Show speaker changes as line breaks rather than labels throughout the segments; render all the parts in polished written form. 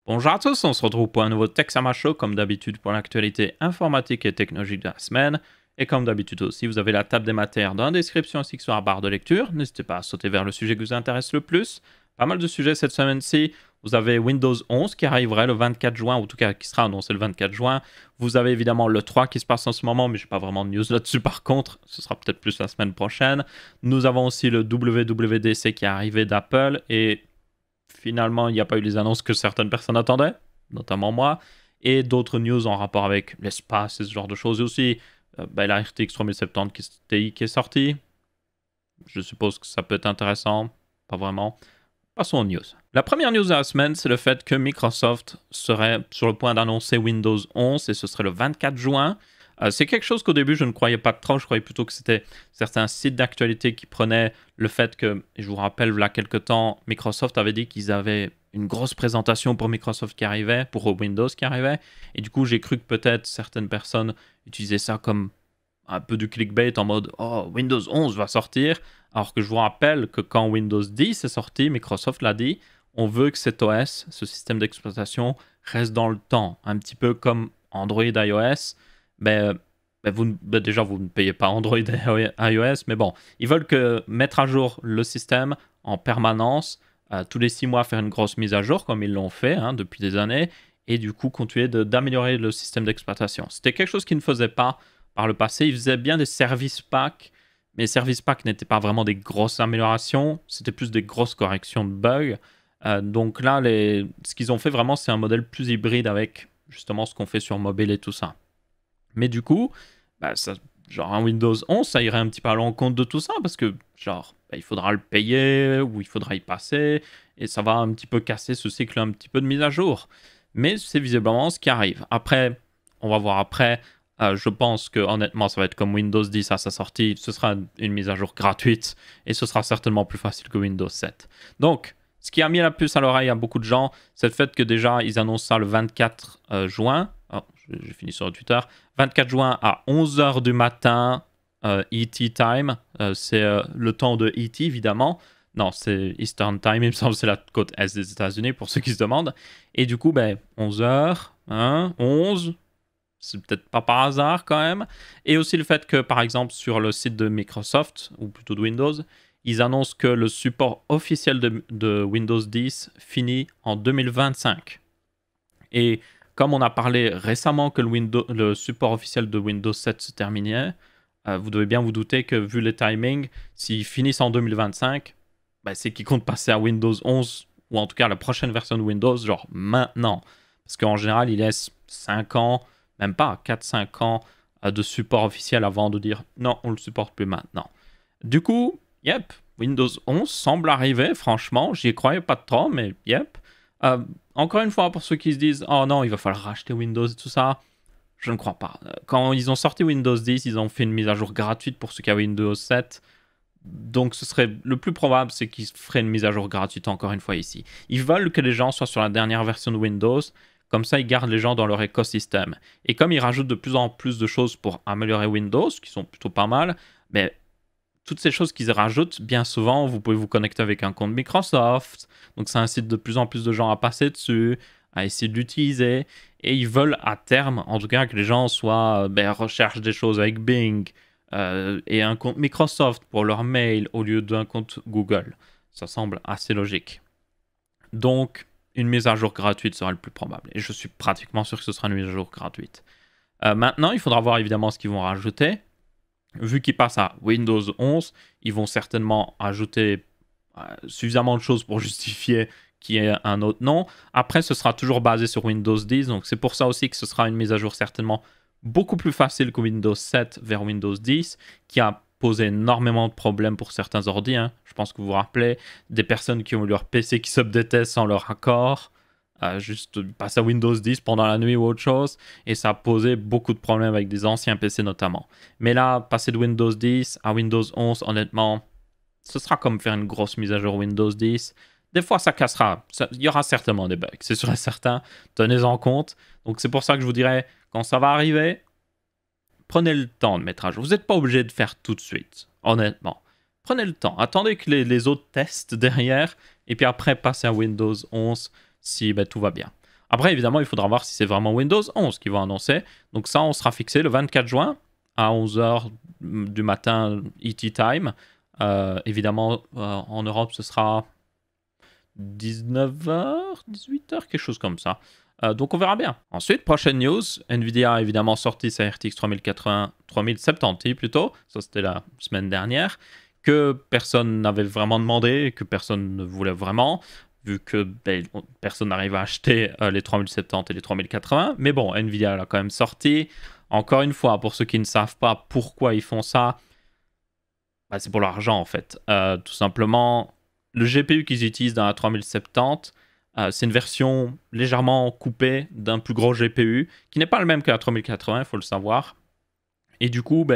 Bonjour à tous, on se retrouve pour un nouveau Texama Show, comme d'habitude pour l'actualité informatique et technologique de la semaine. Et comme d'habitude aussi, vous avez la table des matières dans la description ainsi que sur la barre de lecture. N'hésitez pas à sauter vers le sujet qui vous intéresse le plus. Pas mal de sujets cette semaine-ci. Vous avez Windows 11 qui arriverait le 24 juin, ou en tout cas qui sera annoncé le 24 juin. Vous avez évidemment le 3 qui se passe en ce moment, mais je n'ai pas vraiment de news là-dessus par contre. Ce sera peut-être plus la semaine prochaine. Nous avons aussi le WWDC qui est arrivé d'Apple et finalement, il n'y a pas eu les annonces que certaines personnes attendaient, notamment moi, et d'autres news en rapport avec l'espace et ce genre de choses. Et aussi, la RTX 3070 Ti qui est sortie. Je suppose que ça peut être intéressant, pas vraiment. Passons aux news. La première news de la semaine, c'est le fait que Microsoft serait sur le point d'annoncer Windows 11 et ce serait le 24 juin. C'est quelque chose qu'au début je ne croyais pas trop, je croyais plutôt que c'était certains sites d'actualité qui prenaient le fait que, et je vous rappelle, il y a quelques temps, Microsoft avait dit qu'ils avaient une grosse présentation pour Microsoft qui arrivait, pour Windows qui arrivait, et du coup j'ai cru que peut-être certaines personnes utilisaient ça comme un peu du clickbait en mode « Oh, Windows 11 va sortir », alors que je vous rappelle que quand Windows 10 est sorti, Microsoft l'a dit, on veut que cet OS, ce système d'exploitation, reste dans le temps, un petit peu comme Android iOS. Déjà, vous ne payez pas Android et iOS, mais bon, ils veulent mettre à jour le système en permanence, tous les 6 mois faire une grosse mise à jour, comme ils l'ont fait depuis des années, et du coup continuer d'améliorer le système d'exploitation. C'était quelque chose qu'ils ne faisaient pas par le passé. Ils faisaient bien des service packs, mais les service packs n'étaient pas vraiment des grosses améliorations, c'était plus des grosses corrections de bugs. Donc là, ce qu'ils ont fait vraiment, c'est un modèle plus hybride avec justement ce qu'on fait sur mobile et tout ça. Mais du coup, genre un Windows 11, ça irait un petit peu à l'encontre de tout ça parce que il faudra le payer ou il faudra y passer et ça va un petit peu casser ce cycle un petit peu de mise à jour. Mais c'est visiblement ce qui arrive. Après, on va voir après. Je pense que honnêtement, ça va être comme Windows 10 à sa sortie. Ce sera une mise à jour gratuite et ce sera certainement plus facile que Windows 7. Donc, ce qui a mis la puce à l'oreille à beaucoup de gens, c'est le fait que déjà, ils annoncent ça le 24 juin. Oh, j'ai fini sur Twitter. 24 juin à 11h du matin, ET time. C'est le temps de ET, évidemment. Non, c'est Eastern Time, il me semble, c'est la côte Est des États-Unis, pour ceux qui se demandent. Et du coup, 11h, 11, c'est peut-être pas par hasard quand même. Et aussi le fait que, par exemple, sur le site de Microsoft, ou plutôt de Windows, ils annoncent que le support officiel de Windows 10 finit en 2025. Et comme on a parlé récemment que le support officiel de Windows 7 se terminait, vous devez bien vous douter que vu les timings, s'ils finissent en 2025, c'est qu'ils comptent passer à Windows 11, ou en tout cas la prochaine version de Windows, genre maintenant. Parce qu'en général, ils laissent 5 ans, même pas 4-5 ans de support officiel avant de dire non, on le supporte plus maintenant. Du coup, yep, Windows 11 semble arriver, franchement, j'y croyais pas trop, mais yep. Encore une fois, pour ceux qui se disent « Oh non, il va falloir racheter Windows et tout ça », je ne crois pas. Quand ils ont sorti Windows 10, ils ont fait une mise à jour gratuite pour ceux qui avaient Windows 7. Donc ce serait le plus probable, c'est qu'ils feraient une mise à jour gratuite encore une fois ici. Ils veulent que les gens soient sur la dernière version de Windows, comme ça ils gardent les gens dans leur écosystème. Et comme ils rajoutent de plus en plus de choses pour améliorer Windows, qui sont plutôt pas mal, mais toutes ces choses qu'ils rajoutent, bien souvent, vous pouvez vous connecter avec un compte Microsoft. Donc, ça incite de plus en plus de gens à passer dessus, à essayer de l'utiliser. Et ils veulent à terme, en tout cas, que les gens recherchent des choses avec Bing et un compte Microsoft pour leur mail au lieu d'un compte Google. Ça semble assez logique. Donc, une mise à jour gratuite sera le plus probable. Et je suis pratiquement sûr que ce sera une mise à jour gratuite. Maintenant, il faudra voir évidemment ce qu'ils vont rajouter. Vu qu'ils passent à Windows 11, ils vont certainement ajouter suffisamment de choses pour justifier qu'il y ait un autre nom. Après, ce sera toujours basé sur Windows 10, donc c'est pour ça aussi que ce sera une mise à jour certainement beaucoup plus facile que Windows 7 vers Windows 10, qui a posé énormément de problèmes pour certains ordi. Je pense que vous vous rappelez des personnes qui ont eu leur PC qui s'updatait sans leur accord. Juste passer à Windows 10 pendant la nuit ou autre chose, et ça a posé beaucoup de problèmes avec des anciens PC notamment. Mais là, passer de Windows 10 à Windows 11, honnêtement, ce sera comme faire une grosse mise à jour Windows 10. Des fois, ça cassera. Il y aura certainement des bugs, c'est sûr et certain. Tenez-en compte. Donc, c'est pour ça que je vous dirais, quand ça va arriver, prenez le temps de mettre à jour. Vous n'êtes pas obligé de faire tout de suite, honnêtement. Prenez le temps. Attendez que les autres testent derrière, et puis après, passez à Windows 11 si tout va bien. Après, évidemment, il faudra voir si c'est vraiment Windows 11 qu'ils vont annoncer. Donc ça, on sera fixé le 24 juin à 11h du matin ET Time. Évidemment, en Europe, ce sera 19h, 18h, quelque chose comme ça. Donc on verra bien. Ensuite, prochaine news, Nvidia a évidemment sorti sa RTX 3080, 3070 Ti plutôt, ça c'était la semaine dernière, que personne n'avait vraiment demandé, que personne ne voulait vraiment, vu que personne n'arrive à acheter les 3070 et les 3080. Mais bon, Nvidia l'a quand même sorti. Encore une fois, pour ceux qui ne savent pas pourquoi ils font ça, bah, c'est pour l'argent en fait. Tout simplement, le GPU qu'ils utilisent dans la 3070, c'est une version légèrement coupée d'un plus gros GPU, qui n'est pas le même que la 3080, il faut le savoir. Et du coup,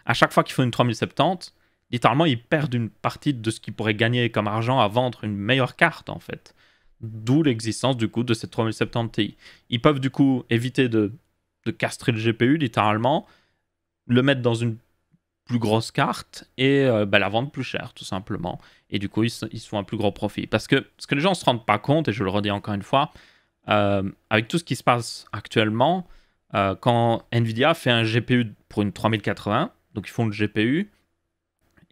à chaque fois qu'ils font une 3070, littéralement, ils perdent une partie de ce qu'ils pourraient gagner comme argent à vendre une meilleure carte, en fait. D'où l'existence, du coup, de cette 3070 Ti. Ils peuvent, du coup, éviter de castrer le GPU, littéralement, le mettre dans une plus grosse carte et la vendre plus cher, tout simplement. Et du coup, ils se font un plus gros profit. Parce que ce que les gens ne se rendent pas compte, et je le redis encore une fois, avec tout ce qui se passe actuellement, quand Nvidia fait un GPU pour une 3080, donc ils font le GPU,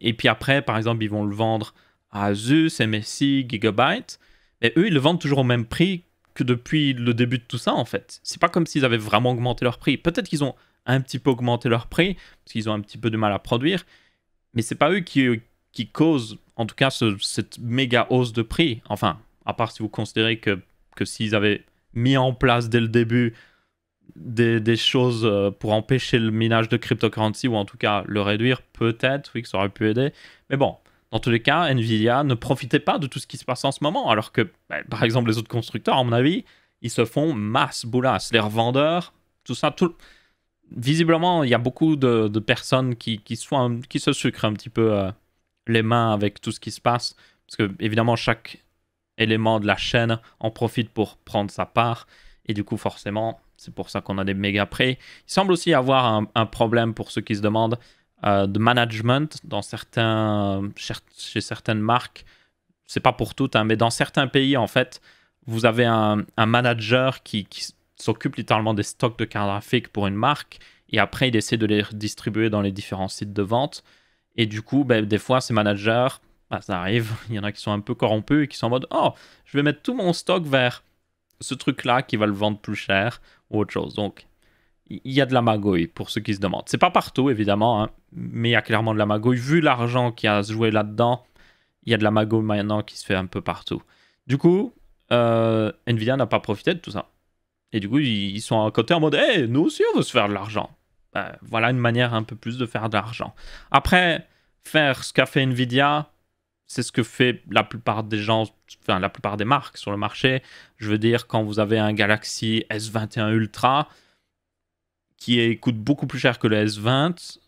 et puis après, par exemple, ils vont le vendre à Asus, MSI, Gigabyte, et eux, ils le vendent toujours au même prix que depuis le début de tout ça, en fait. C'est pas comme s'ils avaient vraiment augmenté leur prix. Peut-être qu'ils ont un petit peu augmenté leur prix, parce qu'ils ont un petit peu de mal à produire, mais c'est pas eux qui causent, en tout cas, cette méga hausse de prix. Enfin, à part si vous considérez que s'ils avaient mis en place dès le début des choses pour empêcher le minage de cryptocurrency, ou en tout cas le réduire, peut-être, oui, que ça aurait pu aider. Mais bon, dans tous les cas, Nvidia ne profitait pas de tout ce qui se passe en ce moment, alors que, par exemple, les autres constructeurs, à mon avis, ils se font masse boulasse. Les revendeurs, tout ça, visiblement, il y a beaucoup de personnes qui se sucrent un petit peu les mains avec tout ce qui se passe, parce que, évidemment, chaque élément de la chaîne en profite pour prendre sa part, et du coup, forcément, c'est pour ça qu'on a des méga prix. Il semble aussi y avoir un problème, pour ceux qui se demandent, de management chez certaines marques. C'est pas pour toutes, hein, mais dans certains pays, en fait, vous avez un manager qui s'occupe littéralement des stocks de cartes graphiques pour une marque, et après, il essaie de les distribuer dans les différents sites de vente. Et du coup, des fois, ces managers, ça arrive, il y en a qui sont un peu corrompus et qui sont en mode « Oh, je vais mettre tout mon stock vers ce truc-là qui va le vendre plus cher » ou autre chose. Donc, il y a de la magouille pour ceux qui se demandent. C'est pas partout, évidemment, hein, mais il y a clairement de la magouille. Vu l'argent qui a à se jouer là-dedans, il y a de la magouille maintenant qui se fait un peu partout. Du coup, Nvidia n'a pas profité de tout ça. Et du coup, ils sont à côté en mode « Hey, nous aussi, on veut se faire de l'argent. » Voilà une manière un peu plus de faire de l'argent. Après, faire ce qu'a fait Nvidia, c'est ce que fait la plupart des gens, enfin la plupart des marques sur le marché. Je veux dire, quand vous avez un Galaxy S21 Ultra qui coûte beaucoup plus cher que le S20,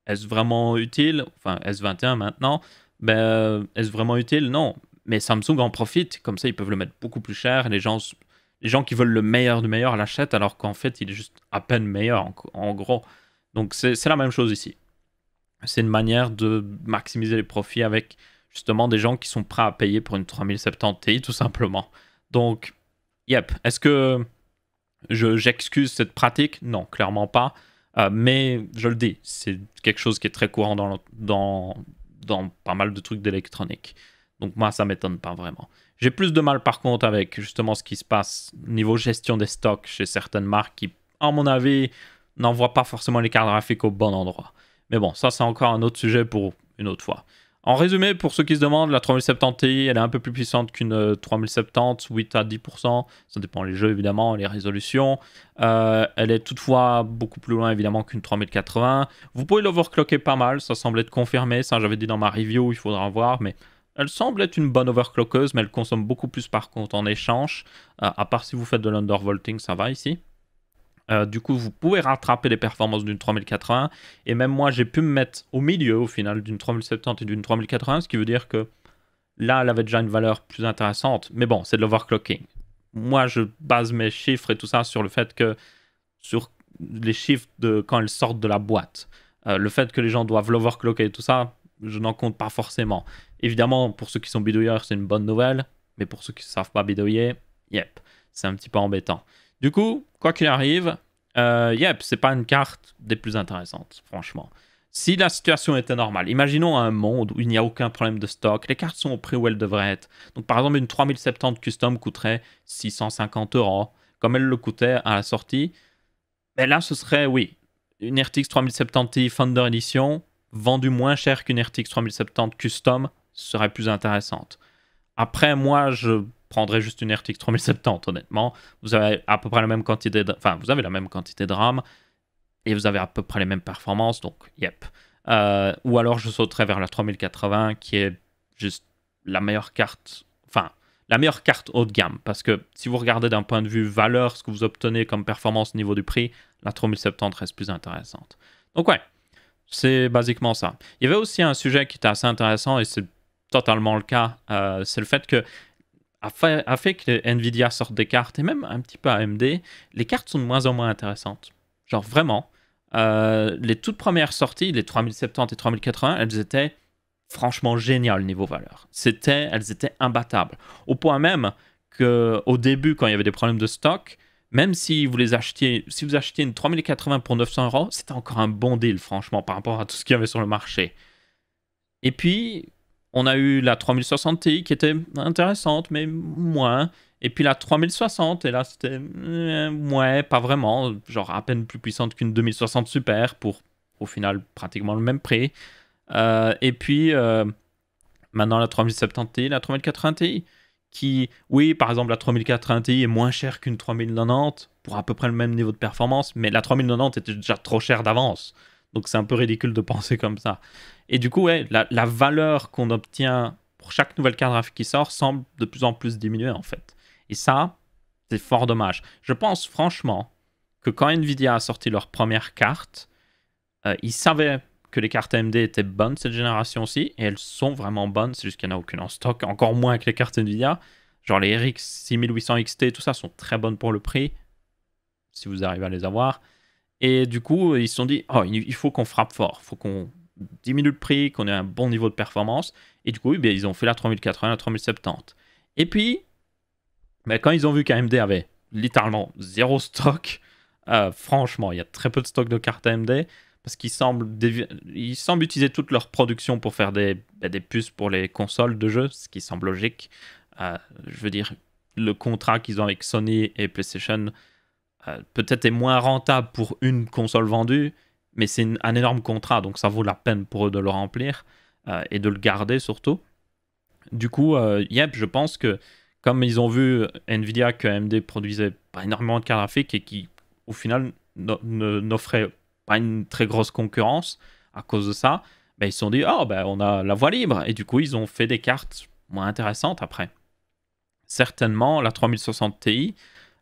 est-ce vraiment utile? Enfin, S21 maintenant, est-ce vraiment utile? Non. Mais Samsung en profite, comme ça ils peuvent le mettre beaucoup plus cher. Les gens qui veulent le meilleur du meilleur l'achètent, alors qu'en fait il est juste à peine meilleur en gros. Donc c'est la même chose ici. C'est une manière de maximiser les profits avec justement des gens qui sont prêts à payer pour une 3070 Ti tout simplement. Donc, yep. Est-ce que j'excuse cette pratique? Non, clairement pas. Mais je le dis, c'est quelque chose qui est très courant dans pas mal de trucs d'électronique. Donc moi, ça m'étonne pas vraiment. J'ai plus de mal par contre avec justement ce qui se passe niveau gestion des stocks chez certaines marques qui, à mon avis, n'envoient pas forcément les cartes graphiques au bon endroit. Mais bon, ça c'est encore un autre sujet pour une autre fois. En résumé, pour ceux qui se demandent, la 3070 Ti, elle est un peu plus puissante qu'une 3070, 8 à 10%, ça dépend les jeux évidemment, les résolutions. Elle est toutefois beaucoup plus loin évidemment qu'une 3080. Vous pouvez l'overclocker pas mal, ça semble être confirmé, ça j'avais dit dans ma review, il faudra voir, mais elle semble être une bonne overclockeuse, mais elle consomme beaucoup plus par contre en échange, à part si vous faites de l'undervolting, ça va ici. Du coup, vous pouvez rattraper les performances d'une 3080. Et même moi, j'ai pu me mettre au milieu, au final, d'une 3070 et d'une 3080. Ce qui veut dire que là, elle avait déjà une valeur plus intéressante. Mais bon, c'est de l'overclocking. Moi, je base mes chiffres et tout ça sur le fait que... sur les chiffres de quand elles sortent de la boîte. Le fait que les gens doivent l'overclocker et tout ça, je n'en compte pas forcément. Évidemment, pour ceux qui sont bidouilleurs, c'est une bonne nouvelle. Mais pour ceux qui ne savent pas bidouiller, yep. C'est un petit peu embêtant. Du coup, quoi qu'il arrive, c'est pas une carte des plus intéressantes, franchement. Si la situation était normale, imaginons un monde où il n'y a aucun problème de stock, les cartes sont au prix où elles devraient être. Donc par exemple, une 3070 custom coûterait 650 €, comme elle le coûtait à la sortie. Mais là, ce serait, oui, une RTX 3070 Thunder Edition vendue moins cher qu'une RTX 3070 custom serait plus intéressante. Après, moi, je prendrais juste une RTX 3070, honnêtement. Vous avez à peu près la même quantité vous avez la même quantité de RAM et vous avez à peu près les mêmes performances, donc yep. Ou alors je sauterais vers la 3080 qui est juste la meilleure carte, la meilleure carte haut de gamme, parce que si vous regardez d'un point de vue valeur, ce que vous obtenez comme performance au niveau du prix, la 3070 reste plus intéressante. Donc ouais, c'est basiquement ça. Il y avait aussi un sujet qui était assez intéressant, et c'est totalement le cas, c'est le fait que a fait que Nvidia sorte des cartes, et même un petit peu AMD, les cartes sont de moins en moins intéressantes. Genre vraiment, les toutes premières sorties, les 3070 et 3080, elles étaient franchement géniales niveau valeur. Elles étaient imbattables. Au point même qu'au début, quand il y avait des problèmes de stock, même si vous achetiez une 3080 pour 900 €, c'était encore un bon deal, franchement, par rapport à tout ce qu'il y avait sur le marché. Et puis, on a eu la 3060 Ti qui était intéressante, mais moins. Et puis la 3060, et là c'était ouais, pas vraiment, genre à peine plus puissante qu'une 2060 Super pour au final pratiquement le même prix. Et puis maintenant la 3070 Ti, la 3080 Ti, qui, oui, par exemple la 3080 Ti est moins chère qu'une 3090 pour à peu près le même niveau de performance, mais la 3090 était déjà trop chère d'avance. Donc c'est un peu ridicule de penser comme ça. Et du coup, ouais, la valeur qu'on obtient pour chaque nouvelle carte graphique qui sort semble de plus en plus diminuer en fait. Et ça, c'est fort dommage. Je pense franchement que quand Nvidia a sorti leur première carte, ils savaient que les cartes AMD étaient bonnes cette génération-ci, et elles sont vraiment bonnes, c'est juste qu'il n'y en a aucune en stock, encore moins que les cartes Nvidia. Genre les RX 6800 XT, tout ça sont très bonnes pour le prix, si vous arrivez à les avoir. Et du coup, ils se sont dit, oh, il faut qu'on frappe fort, il faut qu'on diminue le prix, qu'on ait un bon niveau de performance. Et du coup, ils ont fait la 3080, la 3070. Et puis, quand ils ont vu qu'AMD avait littéralement zéro stock, franchement, il y a très peu de stock de cartes AMD, parce qu'ils semblent utiliser toute leur production pour faire des puces pour les consoles de jeux, ce qui semble logique. Je veux dire, le contrat qu'ils ont avec Sony et PlayStation peut-être est moins rentable pour une console vendue, mais c'est un énorme contrat, donc ça vaut la peine pour eux de le remplir et de le garder surtout. Du coup, je pense que comme ils ont vu Nvidia que AMD produisait pas énormément de cartes graphiques et qui, au final, n'offrait pas une très grosse concurrence à cause de ça, ils se sont dit, on a la voie libre. Et du coup, ils ont fait des cartes moins intéressantes après. Certainement, la 3060 Ti,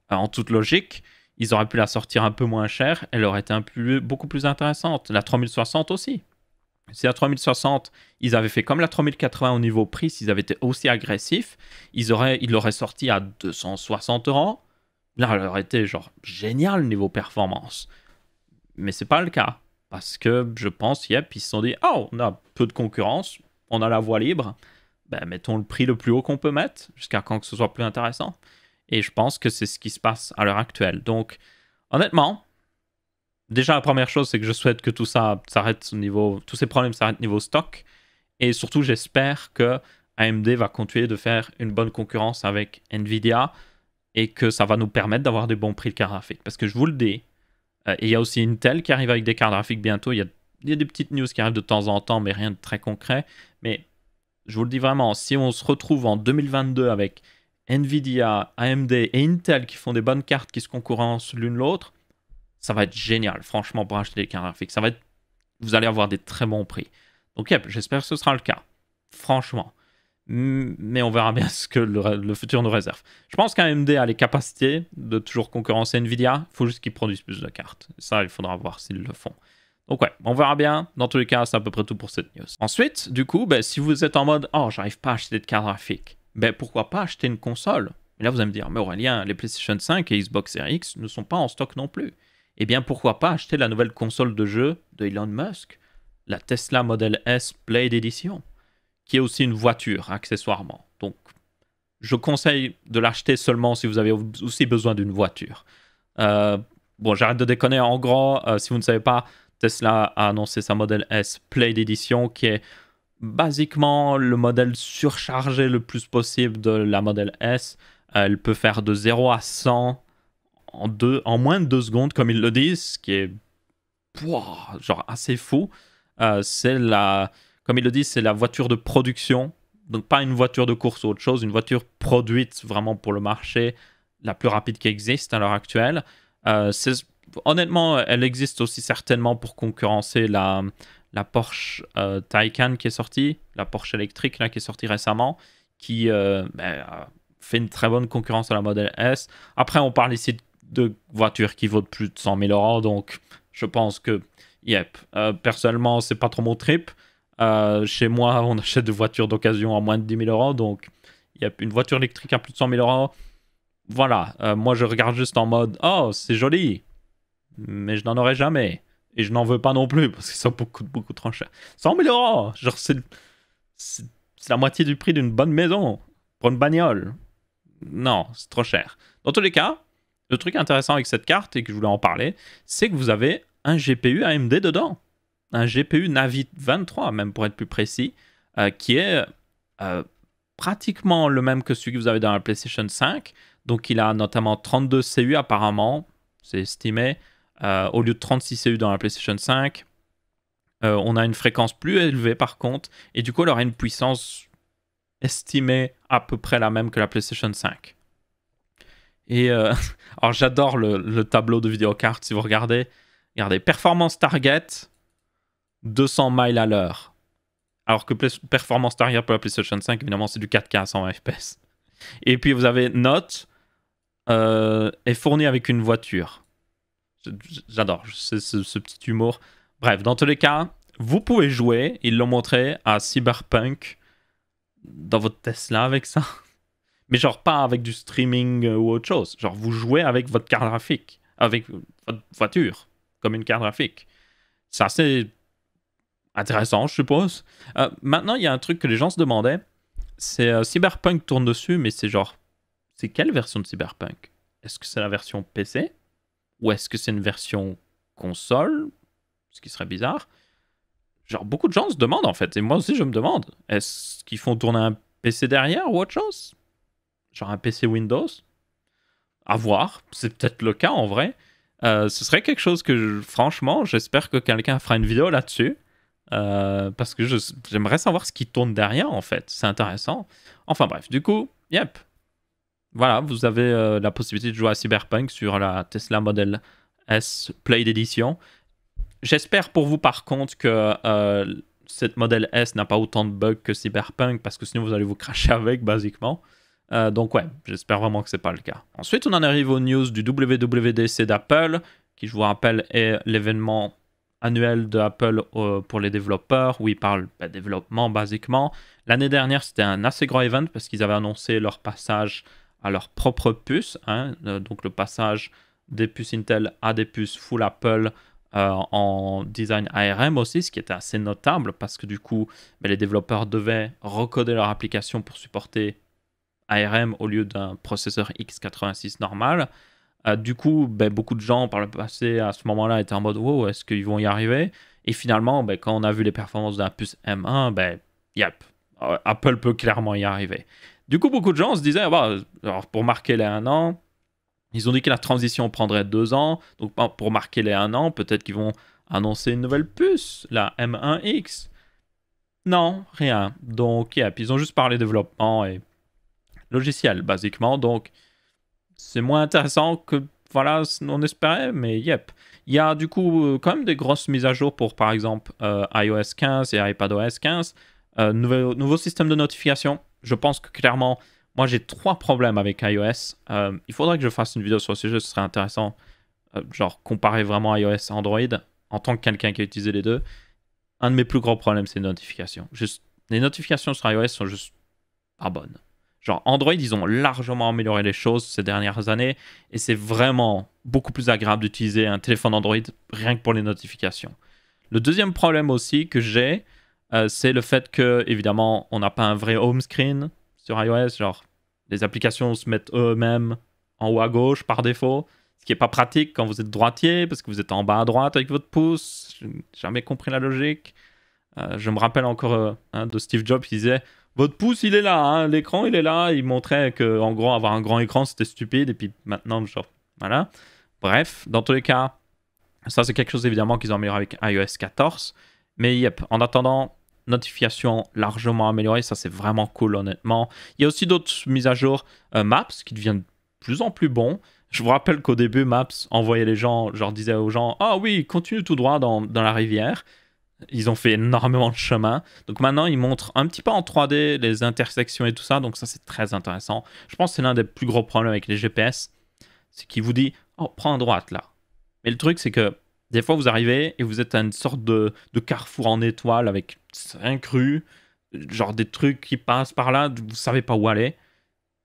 en toute logique, ils auraient pu la sortir un peu moins cher, elle aurait été beaucoup plus intéressante. La 3060 aussi. Si la 3060, ils avaient fait comme la 3080 au niveau prix, s'ils avaient été aussi agressifs, ils l'auraient sorti à 260 €. Là, elle aurait été genre génial niveau performance. Mais c'est pas le cas. Parce que je pense, ils se sont dit, on a peu de concurrence, on a la voie libre, mettons le prix le plus haut qu'on peut mettre, jusqu'à quand que ce soit plus intéressant. Et je pense que c'est ce qui se passe à l'heure actuelle. Donc, honnêtement, déjà, la première chose, c'est que je souhaite que tout ça s'arrête au niveau... Tous ces problèmes s'arrêtent au niveau stock. Et surtout, j'espère que AMD va continuer de faire une bonne concurrence avec Nvidia et que ça va nous permettre d'avoir des bons prix de cartes graphiques. Parce que je vous le dis, et il y a aussi Intel qui arrive avec des cartes graphiques bientôt. Il y a des petites news qui arrivent de temps en temps, mais rien de très concret. Mais je vous le dis vraiment, si on se retrouve en 2022 avec Nvidia, AMD et Intel qui font des bonnes cartes qui se concurrencent l'une l'autre, ça va être génial, franchement, pour acheter des cartes graphiques. Vous allez avoir des très bons prix. Donc, j'espère que ce sera le cas. Franchement. Mais on verra bien ce que le futur nous réserve. Je pense qu'AMD a les capacités de toujours concurrencer Nvidia. Il faut juste qu'ils produisent plus de cartes. Ça, il faudra voir s'ils le font. Donc on verra bien. Dans tous les cas, c'est à peu près tout pour cette news. Ensuite, du coup, si vous êtes en mode « Oh, j'arrive pas à acheter de cartes graphiques », pourquoi pas acheter une console? Et là, vous allez me dire « Mais Aurélien, les PlayStation 5 et Xbox Series X ne sont pas en stock non plus. » Eh bien, pourquoi pas acheter la nouvelle console de jeu de Elon Musk, la Tesla Model S Blade Edition, qui est aussi une voiture, accessoirement. Donc, je conseille de l'acheter seulement si vous avez aussi besoin d'une voiture. Bon, j'arrête de déconner. En gros, si vous ne savez pas, Tesla a annoncé sa Model S Plaid Edition, qui est basiquement le modèle surchargé le plus possible de la Model S. Elle peut faire de 0 à 100 en moins de 2 secondes, comme ils le disent, ce qui est genre assez fou. Comme ils le disent, c'est la voiture de production. Donc pas une voiture de course ou autre chose, une voiture produite vraiment pour le marché, la plus rapide qui existe à l'heure actuelle. Honnêtement, elle existe aussi certainement pour concurrencer la Porsche Taycan qui est sortie, la Porsche électrique là, qui est sortie récemment, qui fait une très bonne concurrence à la Model S. Après, on parle ici de voitures qui vaut plus de 100 000 euros, donc je pense que, personnellement, c'est pas trop mon trip. Chez moi, on achète des voitures d'occasion à moins de 10 000 euros, donc une voiture électrique à plus de 100 000 euros. Voilà, moi je regarde juste en mode « Oh, c'est joli, mais je n'en aurai jamais. » Et je n'en veux pas non plus, parce que ça coûte beaucoup trop cher. 100 000 euros, genre c'est la moitié du prix d'une bonne maison, pour une bagnole. Non, c'est trop cher. Dans tous les cas, le truc intéressant avec cette carte, et que je voulais en parler, c'est que vous avez un GPU AMD dedans. Un GPU Navi 23, même pour être plus précis, qui est pratiquement le même que celui que vous avez dans la PlayStation 5. Donc il a notamment 32 CU apparemment, c'est estimé, au lieu de 36 CU dans la PlayStation 5. On a une fréquence plus élevée par contre, et du coup il aura une puissance estimée à peu près la même que la PlayStation 5. Et alors j'adore le tableau de vidéocarte, si vous regardez performance target 200 miles à l'heure. Alors que performance target pour la PlayStation 5, évidemment, c'est du 4K à 120 FPS. Et puis vous avez note est fourni avec une voiture. J'adore ce petit humour. Bref, dans tous les cas, vous pouvez jouer, ils l'ont montré, à Cyberpunk dans votre Tesla avec ça. Mais genre pas avec du streaming ou autre chose. Genre vous jouez avec votre carte graphique, avec votre voiture, comme une carte graphique. C'est assez intéressant, je suppose. Maintenant, il y a un truc que les gens se demandaient. C'est Cyberpunk tourne dessus, mais c'est genre... C'est quelle version de Cyberpunk? Est-ce que c'est la version PC? Ou est-ce que c'est une version console? Ce qui serait bizarre. Genre, beaucoup de gens se demandent, en fait. Et moi aussi, je me demande. Est-ce qu'ils font tourner un PC derrière ou autre chose? Genre un PC Windows? À voir. C'est peut-être le cas, en vrai. Ce serait quelque chose que, franchement, j'espère que quelqu'un fera une vidéo là-dessus. Parce que j'aimerais savoir ce qui tourne derrière, en fait. C'est intéressant. Enfin bref, du coup, voilà, vous avez la possibilité de jouer à Cyberpunk sur la Tesla Model S Plaid Edition. J'espère pour vous, par contre, que cette Model S n'a pas autant de bugs que Cyberpunk, parce que sinon vous allez vous cracher avec, basiquement. Donc ouais, j'espère vraiment que c'est pas le cas. Ensuite, on en arrive aux news du WWDC d'Apple, qui, je vous rappelle, est l'événement annuel de Apple pour les développeurs, où ils parlent développement, basiquement. L'année dernière, c'était un assez gros event, parce qu'ils avaient annoncé leur passage à leur propre puce, donc le passage des puces Intel à des puces full Apple en design ARM aussi, ce qui était assez notable parce que du coup, les développeurs devaient recoder leur application pour supporter ARM au lieu d'un processeur x86 normal. Du coup, beaucoup de gens par le passé à ce moment-là étaient en mode wow, est-ce qu'ils vont y arriver? Et finalement, quand on a vu les performances de la puce M1, Apple peut clairement y arriver. Du coup, beaucoup de gens se disaient, alors pour marquer les 1 an, ils ont dit que la transition prendrait 2 ans. Donc, pour marquer les 1 an, peut-être qu'ils vont annoncer une nouvelle puce, la M1X. Non, rien. Donc, ils ont juste parlé développement et logiciel, basiquement. Donc, c'est moins intéressant que, voilà, on espérait, mais Il y a du coup quand même des grosses mises à jour pour, par exemple, iOS 15 et iPadOS 15. Nouveau système de notification. Je pense que clairement, moi j'ai 3 problèmes avec iOS. Il faudrait que je fasse une vidéo sur le sujet, ce serait intéressant. Genre comparer vraiment iOS et Android en tant que quelqu'un qui a utilisé les deux. Un de mes plus gros problèmes, c'est les notifications. Les notifications sur iOS sont juste pas bonnes. Genre Android, ils ont largement amélioré les choses ces dernières années et c'est vraiment beaucoup plus agréable d'utiliser un téléphone Android rien que pour les notifications. Le deuxième problème aussi que j'ai, c'est le fait que, évidemment, on n'a pas un vrai home screen sur iOS. Genre, les applications se mettent eux-mêmes en haut à gauche par défaut, ce qui n'est pas pratique quand vous êtes droitier, parce que vous êtes en bas à droite avec votre pouce. Je n'ai jamais compris la logique. Je me rappelle encore de Steve Jobs qui disait votre pouce il est là, hein, l'écran il est là. Il montrait que en gros avoir un grand écran c'était stupide, et puis maintenant genre voilà. Bref, dans tous les cas, ça c'est quelque chose évidemment qu'ils ont amélioré avec iOS 14. Mais yep, en attendant, notification largement améliorée, ça c'est vraiment cool honnêtement. Il y a aussi d'autres mises à jour, Maps qui deviennent de plus en plus bons. Je vous rappelle qu'au début, Maps envoyait les gens, genre disait aux gens ah oui, continue tout droit dans la rivière. Ils ont fait énormément de chemin. Donc maintenant, ils montrent un petit peu en 3D les intersections et tout ça. Donc ça, c'est très intéressant. Je pense que c'est l'un des plus gros problèmes avec les GPS. C'est qu'il vous dit, oh, prends à droite là. Mais le truc, c'est que des fois, vous arrivez et vous êtes à une sorte de carrefour en étoile avec 5 rues, genre des trucs qui passent par là, vous savez pas où aller.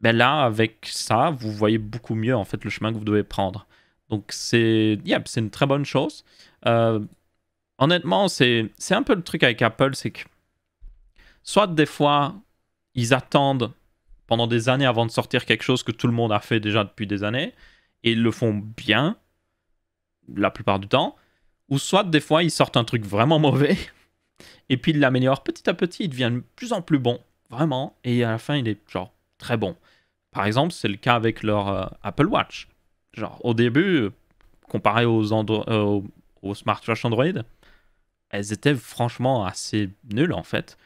Ben là, avec ça, vous voyez beaucoup mieux en fait le chemin que vous devez prendre. Donc c'est une très bonne chose. Honnêtement, c'est un peu le truc avec Apple, c'est que soit des fois, ils attendent pendant des années avant de sortir quelque chose que tout le monde a fait déjà depuis des années, et ils le font bien, la plupart du temps, ou soit des fois, ils sortent un truc vraiment mauvais, et puis ils l'améliorent petit à petit, il devient de plus en plus bon, vraiment, et à la fin, il est genre très bon. Par exemple, c'est le cas avec leur Apple Watch. Genre, au début, comparé aux smartwatches Android, elles étaient franchement assez nulles en fait.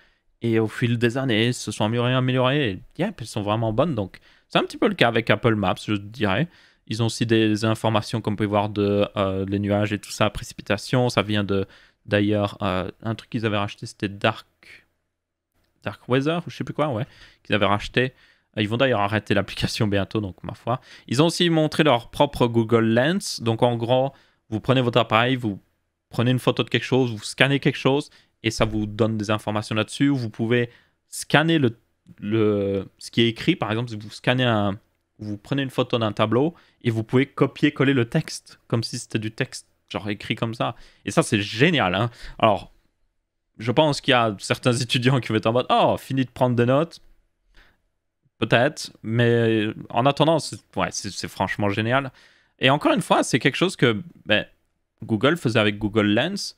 Et au fil des années, elles se sont améliorées. Et yep, elles sont vraiment bonnes. Donc, c'est un petit peu le cas avec Apple Maps, je dirais. Ils ont aussi des informations, comme vous pouvez voir, de les nuages et tout ça, précipitation. Ça vient d'ailleurs, un truc qu'ils avaient racheté, c'était Dark Weather, ou je sais plus quoi, ouais, qu'ils avaient racheté. Ils vont d'ailleurs arrêter l'application bientôt, donc ma foi. Ils ont aussi montré leur propre Google Lens. Donc en gros, vous prenez votre appareil, vous prenez une photo de quelque chose, vous scannez quelque chose, et ça vous donne des informations là-dessus. Vous pouvez scanner ce qui est écrit. Par exemple, si vous prenez une photo d'un tableau, et vous pouvez copier-coller le texte, comme si c'était du texte, genre écrit comme ça. Et ça, c'est génial, hein. Alors, je pense qu'il y a certains étudiants qui vont être en mode « Oh, fini de prendre des notes ». Peut-être, mais en attendant, c'est franchement génial. Et encore une fois, c'est quelque chose que Google faisait avec Google Lens.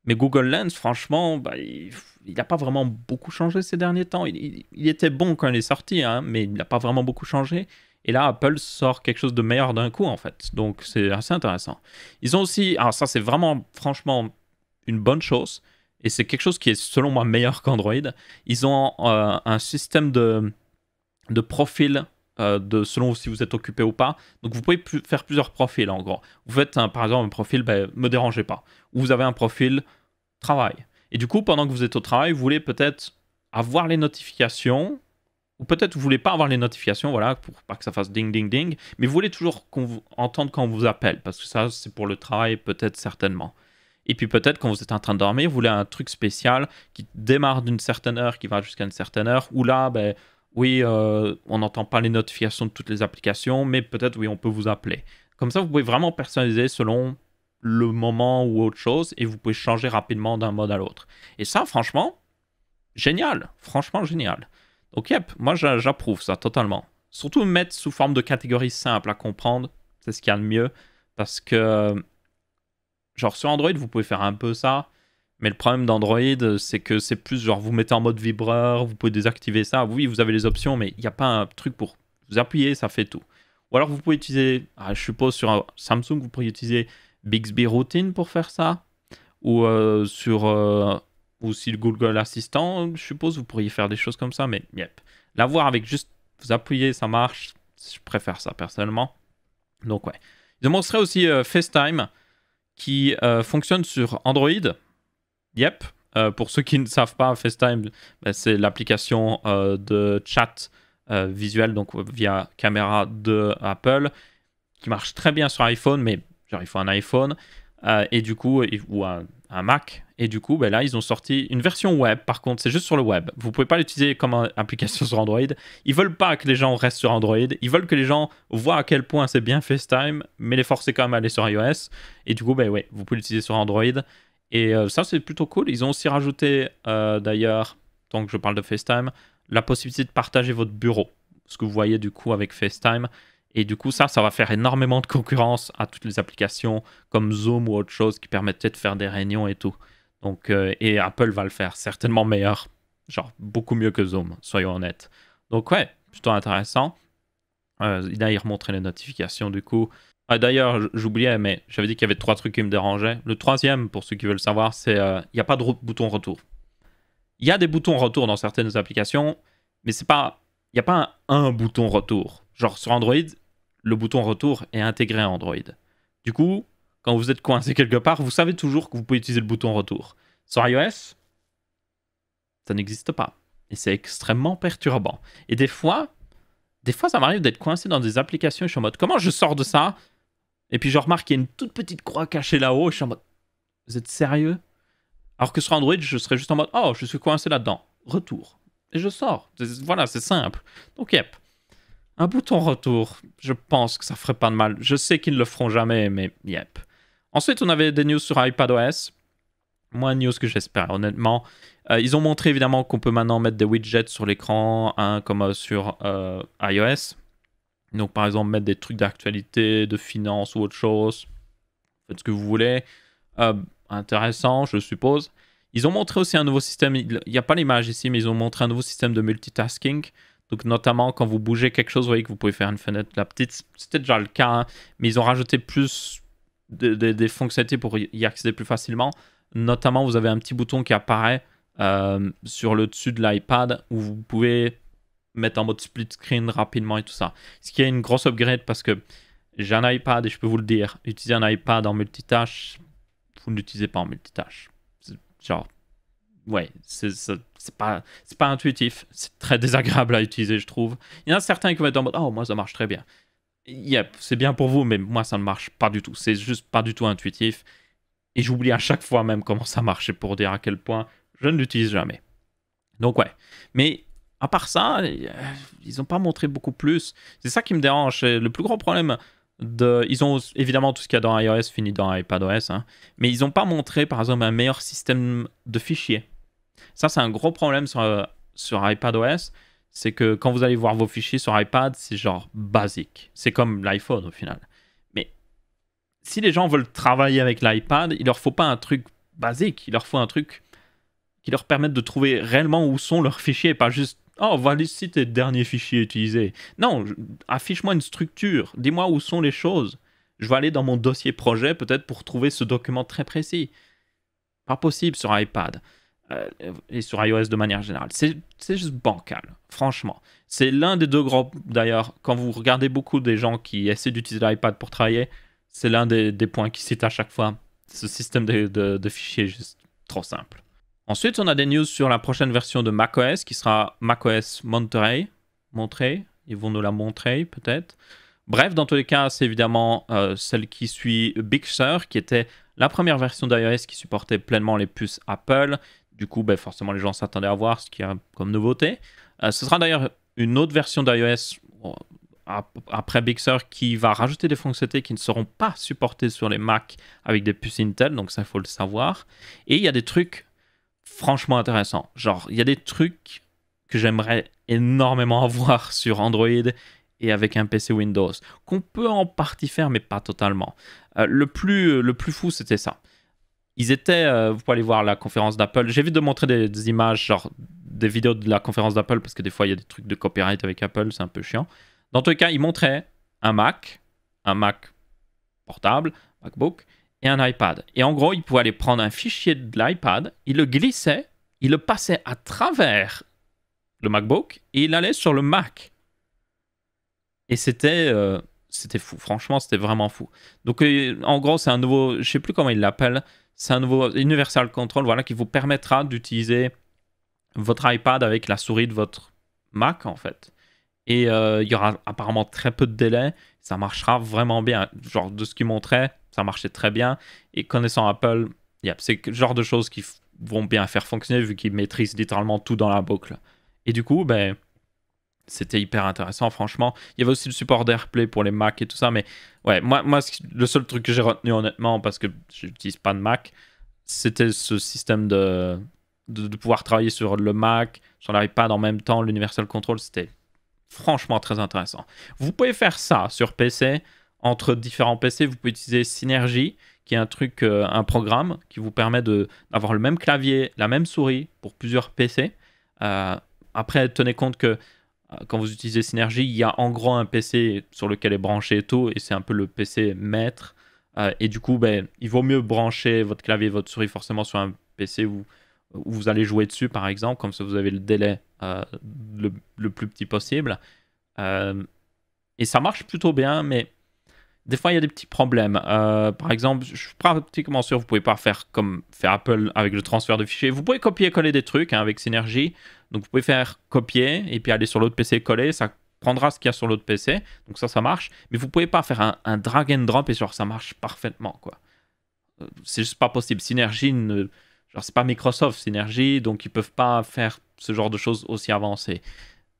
Mais Google Lens, franchement, il n'a pas vraiment beaucoup changé ces derniers temps. Il était bon quand il est sorti, hein, mais il n'a pas vraiment beaucoup changé. Et là, Apple sort quelque chose de meilleur d'un coup, en fait. Donc, c'est assez intéressant. Ils ont aussi... Alors ça, c'est vraiment, franchement, une bonne chose. Et c'est quelque chose qui est, selon moi, meilleur qu'Android. Ils ont un système de profils selon si vous êtes occupé ou pas. Donc vous pouvez faire plusieurs profils en gros. Vous faites par exemple un profil me dérangez pas. Ou vous avez un profil travail. Et du coup, pendant que vous êtes au travail, vous voulez peut-être avoir les notifications, ou peut-être vous voulez pas avoir les notifications, voilà, pour pas que ça fasse ding ding ding, mais vous voulez toujours entendre quand on vous appelle, parce que ça c'est pour le travail peut-être certainement. Et puis peut-être quand vous êtes en train de dormir, vous voulez un truc spécial qui démarre d'une certaine heure, qui va jusqu'à une certaine heure, où là, oui, on n'entend pas les notifications de toutes les applications, mais peut-être, oui, on peut vous appeler. Comme ça, vous pouvez vraiment personnaliser selon le moment ou autre chose, et vous pouvez changer rapidement d'un mode à l'autre. Et ça, franchement, génial. Franchement, génial. Donc, yep, moi, j'approuve ça totalement. Surtout mettre sous forme de catégorie simple à comprendre, c'est ce qu'il y a de mieux, parce que, genre, sur Android, vous pouvez faire un peu ça, mais le problème d'Android, c'est que c'est plus genre vous mettez en mode vibreur, vous pouvez désactiver ça. Oui, vous avez les options, mais il n'y a pas un truc pour vous appuyer, ça fait tout. Ou alors vous pouvez utiliser, je suppose sur un Samsung, vous pourriez utiliser Bixby Routine pour faire ça. Ou si le Google Assistant, je suppose, vous pourriez faire des choses comme ça. Mais yep. L'avoir avec juste vous appuyer, ça marche. Je préfère ça personnellement. Donc ouais. Ils ont montré aussi FaceTime qui fonctionne sur Android. Yep, pour ceux qui ne savent pas, FaceTime, c'est l'application de chat visuel, donc via caméra de Apple, qui marche très bien sur iPhone, mais genre il faut un iPhone, et du coup, ou un Mac, et du coup, là, ils ont sorti une version web, par contre, c'est juste sur le web. Vous ne pouvez pas l'utiliser comme application sur Android. Ils veulent pas que les gens restent sur Android, ils veulent que les gens voient à quel point c'est bien FaceTime, mais les forcer quand même à aller sur iOS, et du coup, ouais, vous pouvez l'utiliser sur Android. Et ça, c'est plutôt cool. Ils ont aussi rajouté, d'ailleurs, tant que je parle de FaceTime, la possibilité de partager votre bureau. ce que vous voyez du coup avec FaceTime. Et du coup, ça va faire énormément de concurrence à toutes les applications comme Zoom ou autre chose qui permettaient de faire des réunions et tout. Donc, et Apple va le faire certainement meilleur, genre beaucoup mieux que Zoom, soyons honnêtes. Donc ouais, plutôt intéressant. Là, il remontrait les notifications du coup. D'ailleurs, j'oubliais, mais j'avais dit qu'il y avait 3 trucs qui me dérangeaient. Le troisième, pour ceux qui veulent savoir, c'est il n'y a pas de bouton retour. Il y a des boutons retour dans certaines applications, mais il n'y a pas un bouton retour. Genre sur Android, le bouton retour est intégré à Android. Du coup, quand vous êtes coincé quelque part, vous savez toujours que vous pouvez utiliser le bouton retour. Sur iOS, ça n'existe pas. Et c'est extrêmement perturbant. Et des fois, ça m'arrive d'être coincé dans des applications et je suis en mode, comment je sors de ça? Et puis je remarque qu'il y a une toute petite croix cachée là-haut et je suis en mode, vous êtes sérieux? Alors que sur Android, je serais juste en mode, oh, je suis coincé là-dedans. Retour. Et je sors. Voilà, c'est simple. Donc, yep. Un bouton retour, je pense que ça ferait pas de mal. Je sais qu'ils ne le feront jamais, mais yep. Ensuite, on avait des news sur iPadOS. Moins de news que j'espère, honnêtement. Ils ont montré évidemment qu'on peut maintenant mettre des widgets sur l'écran, hein, comme sur iOS. Donc, par exemple, mettre des trucs d'actualité, de finance ou autre chose. Faites ce que vous voulez. Intéressant, je suppose. Ils ont montré aussi un nouveau système. Il n'y a pas l'image ici, mais ils ont montré un nouveau système de multitasking. Donc, notamment, quand vous bougez quelque chose, vous voyez que vous pouvez faire une fenêtre. La petite, c'était déjà le cas, hein, mais ils ont rajouté plus des fonctionnalités pour y accéder plus facilement. Notamment, vous avez un petit bouton qui apparaît sur le dessus de l'iPad où vous pouvez mettre en mode split screen rapidement et tout ça. Ce qui est une grosse upgrade parce que j'ai un iPad et je peux vous le dire, utiliser un iPad en multitâche, vous ne l'utilisez pas en multitâche. Genre, ouais, c'est pas intuitif. C'est très désagréable à utiliser, je trouve. Il y en a certains qui vont être en mode, oh, moi ça marche très bien. Yep, c'est bien pour vous, mais moi ça ne marche pas du tout. C'est juste pas du tout intuitif. Et j'oublie à chaque fois même comment ça marche pour dire à quel point je ne l'utilise jamais. Donc ouais. Mais à part ça, ils n'ont pas montré beaucoup plus. C'est ça qui me dérange. Le plus gros problème, ils ont évidemment tout ce qu'il y a dans iOS fini dans iPadOS, hein, mais ils n'ont pas montré par exemple un meilleur système de fichiers. Ça, c'est un gros problème sur iPadOS. C'est que quand vous allez voir vos fichiers sur iPad, c'est genre basique. C'est comme l'iPhone au final. Mais si les gens veulent travailler avec l'iPad, il leur faut pas un truc basique. Il leur faut un truc qui leur permette de trouver réellement où sont leurs fichiers, pas juste oh, voilà ici tes derniers fichiers utilisés. Non, affiche-moi une structure. Dis-moi où sont les choses. Je vais aller dans mon dossier projet peut-être pour trouver ce document très précis. Pas possible sur iPad. Et sur iOS de manière générale. C'est juste bancal, franchement. C'est l'un des deux gros... D'ailleurs, quand vous regardez beaucoup des gens qui essaient d'utiliser l'iPad pour travailler, c'est l'un des points qui citent à chaque fois. Ce système de fichiers juste trop simple. Ensuite, on a des news sur la prochaine version de macOS, qui sera macOS Monterey. Ils vont nous la montrer, peut-être. Bref, dans tous les cas, c'est évidemment celle qui suit Big Sur, qui était la première version d'iOS qui supportait pleinement les puces Apple. Du coup, ben, forcément, les gens s'attendaient à voir ce qu'il y a comme nouveauté. Ce sera d'ailleurs une autre version d'iOS après Big Sur qui va rajouter des fonctionnalités qui ne seront pas supportées sur les Mac avec des puces Intel. Donc ça, il faut le savoir. Et il y a des trucs franchement intéressants. Genre, il y a des trucs que j'aimerais énormément avoir sur Android et avec un PC Windows, qu'on peut en partie faire, mais pas totalement. Le plus fou, c'était ça. Ils étaient, vous pouvez aller voir la conférence d'Apple. J'évite de montrer des images, genre des vidéos de la conférence d'Apple, parce que des fois, il y a des trucs de copyright avec Apple, c'est un peu chiant. Dans tous les cas, ils montraient un Mac portable, MacBook, et un iPad. Et en gros, ils pouvaient aller prendre un fichier de l'iPad, ils le glissaient, ils le passaient à travers le MacBook, et il allait sur le Mac. Et c'était fou, franchement, c'était vraiment fou. Donc, en gros, c'est un nouveau, je ne sais plus comment ils l'appellent, c'est un nouveau Universal Control, voilà, qui vous permettra d'utiliser votre iPad avec la souris de votre Mac, en fait. Et il y aura apparemment très peu de délai, ça marchera vraiment bien. Genre, de ce qu'ils montraient, ça marchait très bien. Et connaissant Apple, c'est le genre de choses qui vont bien faire fonctionner, vu qu'ils maîtrisent littéralement tout dans la boucle. Et du coup, ben... c'était hyper intéressant, franchement. Il y avait aussi le support d'AirPlay pour les Mac et tout ça, mais ouais, moi le seul truc que j'ai retenu honnêtement, parce que je n'utilise pas de Mac, c'était ce système de pouvoir travailler sur le Mac, sur l'iPad en même temps, l'Universal Control, c'était franchement très intéressant. Vous pouvez faire ça sur PC, entre différents PC, vous pouvez utiliser Synergy, qui est un truc, un programme qui vous permet d'avoir le même clavier, la même souris pour plusieurs PC. Après, tenez compte que quand vous utilisez Synergy, il y a en gros un PC sur lequel est branché et tout, et c'est un peu le PC maître. Et du coup, ben, il vaut mieux brancher votre clavier et votre souris forcément sur un PC où vous allez jouer dessus, par exemple, comme ça vous avez le délai le plus petit possible. Et ça marche plutôt bien, mais des fois il y a des petits problèmes. Par exemple, je suis pratiquement sûr que vous pouvez pas faire comme fait Apple avec le transfert de fichiers. Vous pouvez copier-coller des trucs avec Synergy. Donc vous pouvez faire copier et puis aller sur l'autre PC coller. Ça prendra ce qu'il y a sur l'autre PC. Donc ça marche. Mais vous pouvez pas faire un drag and drop et genre ça marche parfaitement, quoi. C'est juste pas possible. Synergy genre c'est pas Microsoft Synergy, donc ils peuvent pas faire ce genre de choses aussi avancées.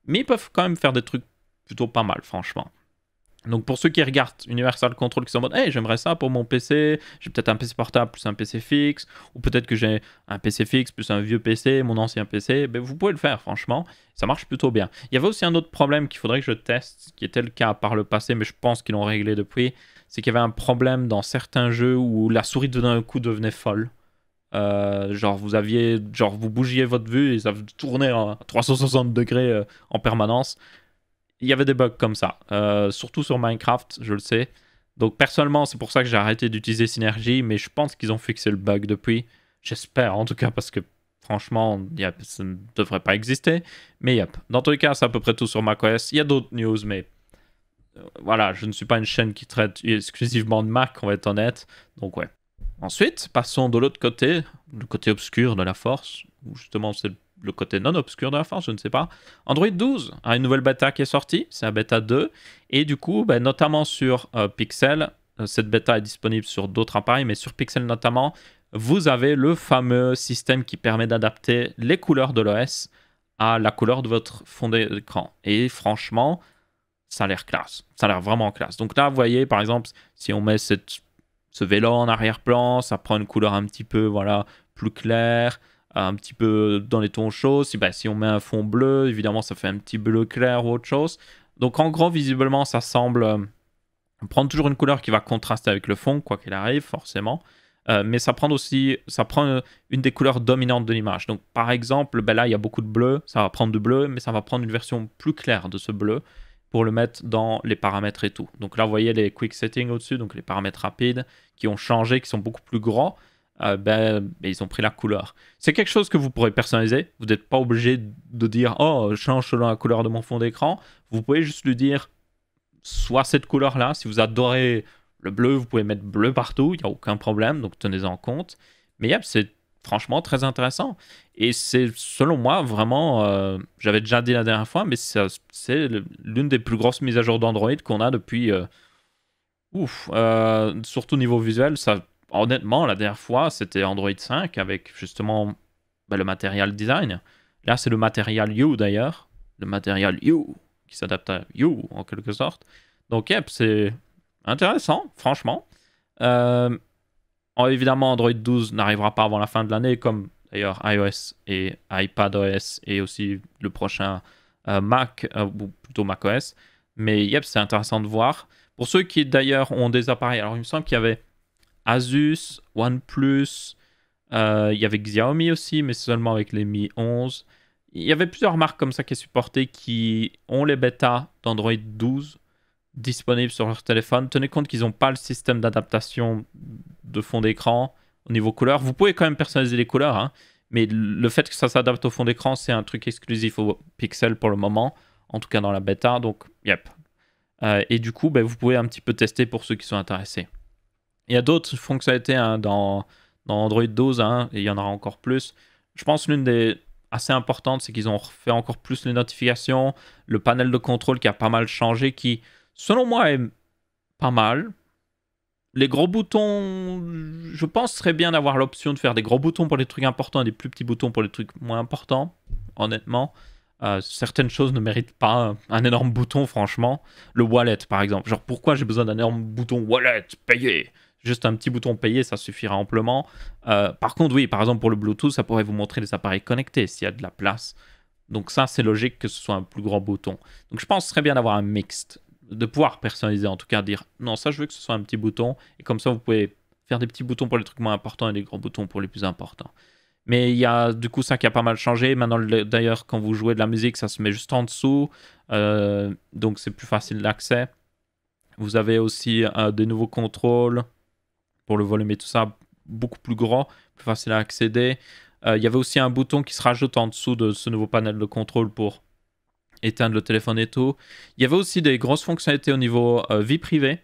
Mais ils peuvent quand même faire des trucs plutôt pas mal, franchement. Donc pour ceux qui regardent Universal Control qui sont en mode hey, j'aimerais ça pour mon PC, j'ai peut-être un PC portable plus un PC fixe, ou peut-être que j'ai un PC fixe plus un vieux PC, mon ancien PC, ben vous pouvez le faire franchement, ça marche plutôt bien. Il y avait aussi un autre problème qu'il faudrait que je teste, qui était le cas par le passé, mais je pense qu'ils l'ont réglé depuis, c'est qu'il y avait un problème dans certains jeux où la souris d'un coup devenait folle. Genre vous bougiez votre vue et ça tournait à 360 degrés en permanence. Il y avait des bugs comme ça, surtout sur Minecraft, je le sais. Donc personnellement, c'est pour ça que j'ai arrêté d'utiliser Synergy, mais je pense qu'ils ont fixé le bug depuis. J'espère en tout cas, parce que franchement, ça ne devrait pas exister. Mais yep, dans tous les cas, c'est à peu près tout sur macOS. Il y a d'autres news, mais voilà, je ne suis pas une chaîne qui traite exclusivement de Mac, on va être honnête. Donc ouais. Ensuite, passons de l'autre côté, le côté obscur de la force, où justement c'est le côté non obscur de la force, je ne sais pas. Android 12 a une nouvelle bêta qui est sortie, c'est la bêta 2, et du coup, ben, notamment sur Pixel, cette bêta est disponible sur d'autres appareils, mais sur Pixel notamment, vous avez le fameux système qui permet d'adapter les couleurs de l'OS à la couleur de votre fond d'écran. Et franchement, ça a l'air classe, ça a l'air vraiment classe. Donc là, vous voyez, par exemple, si on met ce vélo en arrière-plan, ça prend une couleur un petit peu voilà, plus claire, un petit peu dans les tons chauds. Si on met un fond bleu, évidemment, ça fait un petit bleu clair ou autre chose. Donc en gros, visiblement, ça semble prendre toujours une couleur qui va contraster avec le fond, quoi qu'il arrive, forcément. Mais ça prend une des couleurs dominantes de l'image. Donc par exemple, ben là, il y a beaucoup de bleu, ça va prendre du bleu, mais ça va prendre une version plus claire de ce bleu pour le mettre dans les paramètres et tout. Donc là, vous voyez les quick settings au-dessus, donc les paramètres rapides qui ont changé, qui sont beaucoup plus grands. Ils ont pris la couleur. C'est quelque chose que vous pourrez personnaliser. Vous n'êtes pas obligé de dire « Oh, je change selon la couleur de mon fond d'écran ». Vous pouvez juste lui dire soit cette couleur-là. Si vous adorez le bleu, vous pouvez mettre bleu partout. Il n'y a aucun problème, donc tenez-en compte. Mais yep, c'est franchement très intéressant. Et c'est, selon moi, vraiment... j'avais déjà dit la dernière fois, mais c'est l'une des plus grosses mises à jour d'Android qu'on a depuis... surtout niveau visuel, ça... Honnêtement, la dernière fois, c'était Android 5 avec justement le Material Design. Là, c'est le Material You d'ailleurs. Le Material You qui s'adapte à You en quelque sorte. Donc, yep, c'est intéressant, franchement. Évidemment, Android 12 n'arrivera pas avant la fin de l'année, comme d'ailleurs iOS et iPadOS et aussi le prochain Mac, ou plutôt macOS. Mais yep, c'est intéressant de voir. Pour ceux qui d'ailleurs ont des appareils, alors il me semble qu'il y avait Asus, OnePlus, il y avait Xiaomi aussi, mais seulement avec les Mi 11. Il y avait plusieurs marques comme ça qui sont supportées qui ont les bêtas d'Android 12 disponibles sur leur téléphone. Tenez compte qu'ils n'ont pas le système d'adaptation de fond d'écran au niveau couleur. Vous pouvez quand même personnaliser les couleurs, hein, mais le fait que ça s'adapte au fond d'écran, c'est un truc exclusif au Pixel pour le moment, en tout cas dans la bêta. Donc, yep. Et du coup, vous pouvez un petit peu tester pour ceux qui sont intéressés. Il y a d'autres fonctionnalités dans Android 12, et il y en aura encore plus. Je pense l'une des assez importantes, c'est qu'ils ont refait encore plus les notifications, le panel de contrôle qui a pas mal changé, qui, selon moi, est pas mal. Les gros boutons, je pense serait bien d'avoir l'option de faire des gros boutons pour les trucs importants et des plus petits boutons pour les trucs moins importants, honnêtement. Certaines choses ne méritent pas un énorme bouton, franchement. Le wallet, par exemple. Genre, pourquoi j'ai besoin d'un énorme bouton wallet, payer? Juste un petit bouton payer, ça suffira amplement. Par contre, oui, par exemple, pour le Bluetooth, ça pourrait vous montrer les appareils connectés s'il y a de la place. Donc ça, c'est logique que ce soit un plus grand bouton. Donc je pense que ce serait bien d'avoir un mixte, de pouvoir personnaliser, en tout cas dire non, ça je veux que ce soit un petit bouton, et comme ça vous pouvez faire des petits boutons pour les trucs moins importants et des grands boutons pour les plus importants. Mais il y a du coup ça qui a pas mal changé. Maintenant, d'ailleurs, quand vous jouez de la musique, ça se met juste en dessous, donc c'est plus facile d'accès. Vous avez aussi des nouveaux contrôles pour le volume et tout ça, beaucoup plus grand, plus facile à accéder. Il y avait aussi un bouton qui se rajoute en dessous de ce nouveau panel de contrôle pour éteindre le téléphone et tout. Il y avait aussi des grosses fonctionnalités au niveau vie privée.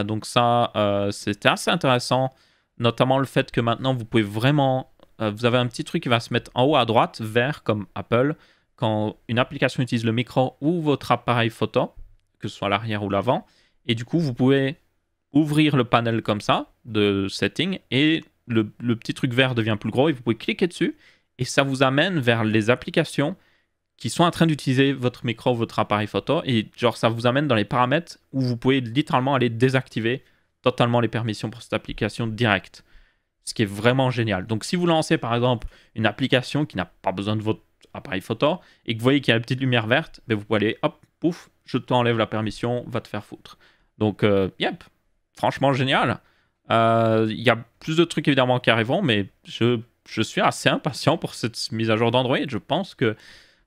Donc ça, c'était assez intéressant. Notamment le fait que maintenant, vous pouvez vraiment... vous avez un petit truc qui va se mettre en haut à droite, vert comme Apple, quand une application utilise le micro ou votre appareil photo, que ce soit l'arrière ou l'avant. Et du coup, vous pouvez ouvrir le panel comme ça, de setting, et le petit truc vert devient plus gros, et vous pouvez cliquer dessus, et ça vous amène vers les applications qui sont en train d'utiliser votre micro, votre appareil photo, et genre ça vous amène dans les paramètres où vous pouvez littéralement aller désactiver totalement les permissions pour cette application direct. Ce qui est vraiment génial. Donc si vous lancez par exemple une application qui n'a pas besoin de votre appareil photo, et que vous voyez qu'il y a une petite lumière verte, ben vous pouvez aller, hop, pouf, je t'enlève la permission, va te faire foutre. Donc, yep, franchement génial. Il y a plus de trucs évidemment qui arriveront, mais je suis assez impatient pour cette mise à jour d'Android. Je pense que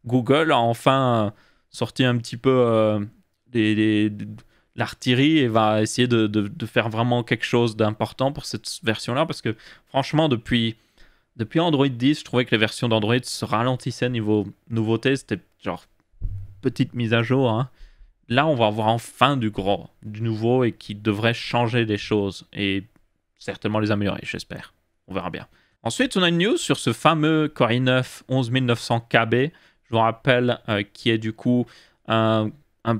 Google a enfin sorti un petit peu l'artillerie et va essayer de faire vraiment quelque chose d'important pour cette version-là, parce que franchement, depuis Android 10, je trouvais que les versions d'Android se ralentissaient niveau nouveauté. C'était genre petite mise à jour, hein. Là, on va avoir enfin du nouveau, et qui devrait changer des choses et certainement les améliorer, j'espère. On verra bien. Ensuite, on a une news sur ce fameux Core i9 11900KB. Je vous rappelle qui est du coup un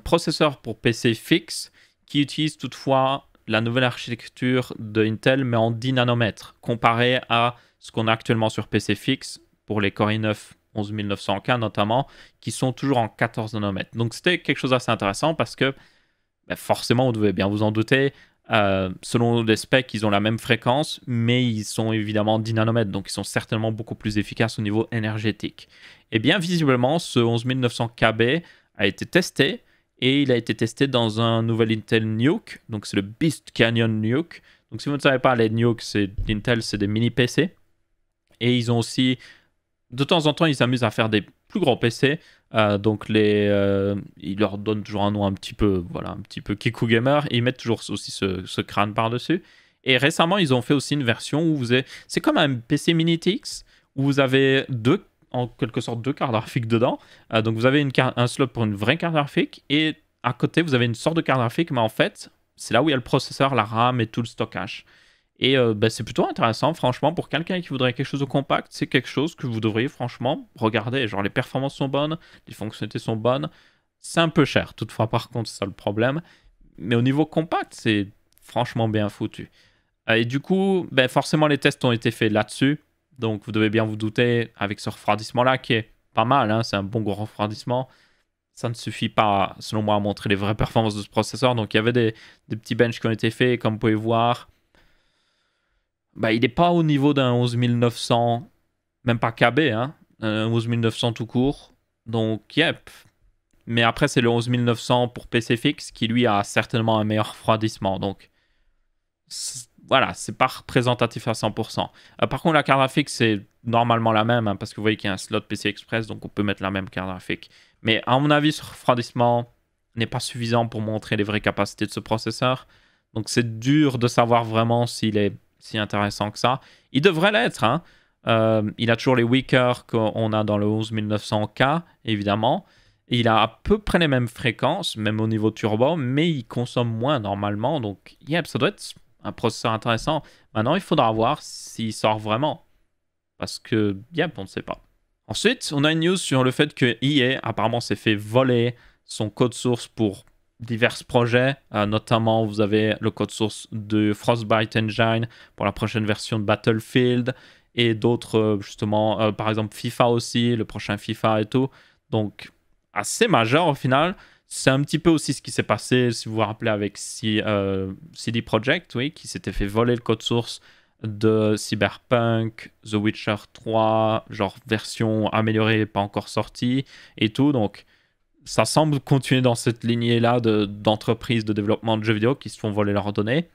processeur pour PC fixe qui utilise toutefois la nouvelle architecture de Intel, mais en 10 nanomètres, comparé à ce qu'on a actuellement sur PC fixe pour les Core i9 11900K notamment, qui sont toujours en 14 nanomètres. Donc c'était quelque chose d'assez intéressant parce que forcément, vous devez bien vous en douter, selon les specs, ils ont la même fréquence, mais ils sont évidemment 10 nanomètres, donc ils sont certainement beaucoup plus efficaces au niveau énergétique. Et bien visiblement, ce 11900KB a été testé, et il a été testé dans un nouvel Intel Nuke, donc c'est le Beast Canyon Nuke. Donc si vous ne savez pas, les Nuke, d'Intel, c'est des mini PC, et ils ont aussi... De temps en temps, ils s'amusent à faire des plus gros PC. Donc, ils leur donnent toujours un nom un petit peu Kiku Gamer. Et ils mettent toujours aussi ce crâne par-dessus. Et récemment, ils ont fait aussi une version où c'est comme un PC Mini TX, où vous avez en quelque sorte deux cartes graphiques dedans. Donc, vous avez un slot pour une vraie carte graphique. Et à côté, vous avez une sorte de carte graphique. Mais en fait, c'est là où il y a le processeur, la RAM et tout le stockage. Et c'est plutôt intéressant, franchement, pour quelqu'un qui voudrait quelque chose de compact, c'est quelque chose que vous devriez franchement regarder. Genre, les performances sont bonnes, les fonctionnalités sont bonnes. C'est un peu cher, toutefois, par contre, c'est ça le problème. Mais au niveau compact, c'est franchement bien foutu. Et du coup, forcément, les tests ont été faits là-dessus. Donc, vous devez bien vous douter, avec ce refroidissement-là, qui est pas mal, hein, c'est un bon gros refroidissement. Ça ne suffit pas, selon moi, à montrer les vraies performances de ce processeur. Donc, il y avait des petits benches qui ont été faits, et comme vous pouvez voir... il n'est pas au niveau d'un 11900, même pas KB, hein, un 11900 tout court. Donc, yep. Mais après, c'est le 11900 pour PC fixe qui, lui, a certainement un meilleur refroidissement. Donc, voilà, c'est pas représentatif à 100%. Par contre, la carte graphique, c'est normalement la même, hein, parce que vous voyez qu'il y a un slot PC Express, donc on peut mettre la même carte graphique. Mais à mon avis, ce refroidissement n'est pas suffisant pour montrer les vraies capacités de ce processeur. Donc, c'est dur de savoir vraiment s'il est si intéressant que ça. Il devrait l'être, hein. Il a toujours les weakers qu'on a dans le 11900K, évidemment. Et il a à peu près les mêmes fréquences, même au niveau turbo, mais il consomme moins normalement. Donc, yep, ça doit être un processeur intéressant. Maintenant, il faudra voir s'il sort vraiment. Parce que, yep, on ne sait pas. Ensuite, on a une news sur le fait que EA, apparemment, s'est fait voler son code source pour divers projets, notamment vous avez le code source de Frostbite Engine pour la prochaine version de Battlefield, et d'autres justement, par exemple FIFA aussi, le prochain FIFA et tout. Donc assez majeur au final. C'est un petit peu aussi ce qui s'est passé, si vous vous rappelez, avec CD Projekt, oui, qui s'était fait voler le code source de Cyberpunk, The Witcher 3, genre version améliorée, pas encore sortie et tout. Donc, ça semble continuer dans cette lignée-là d'entreprises de développement de jeux vidéo qui se font voler leurs données.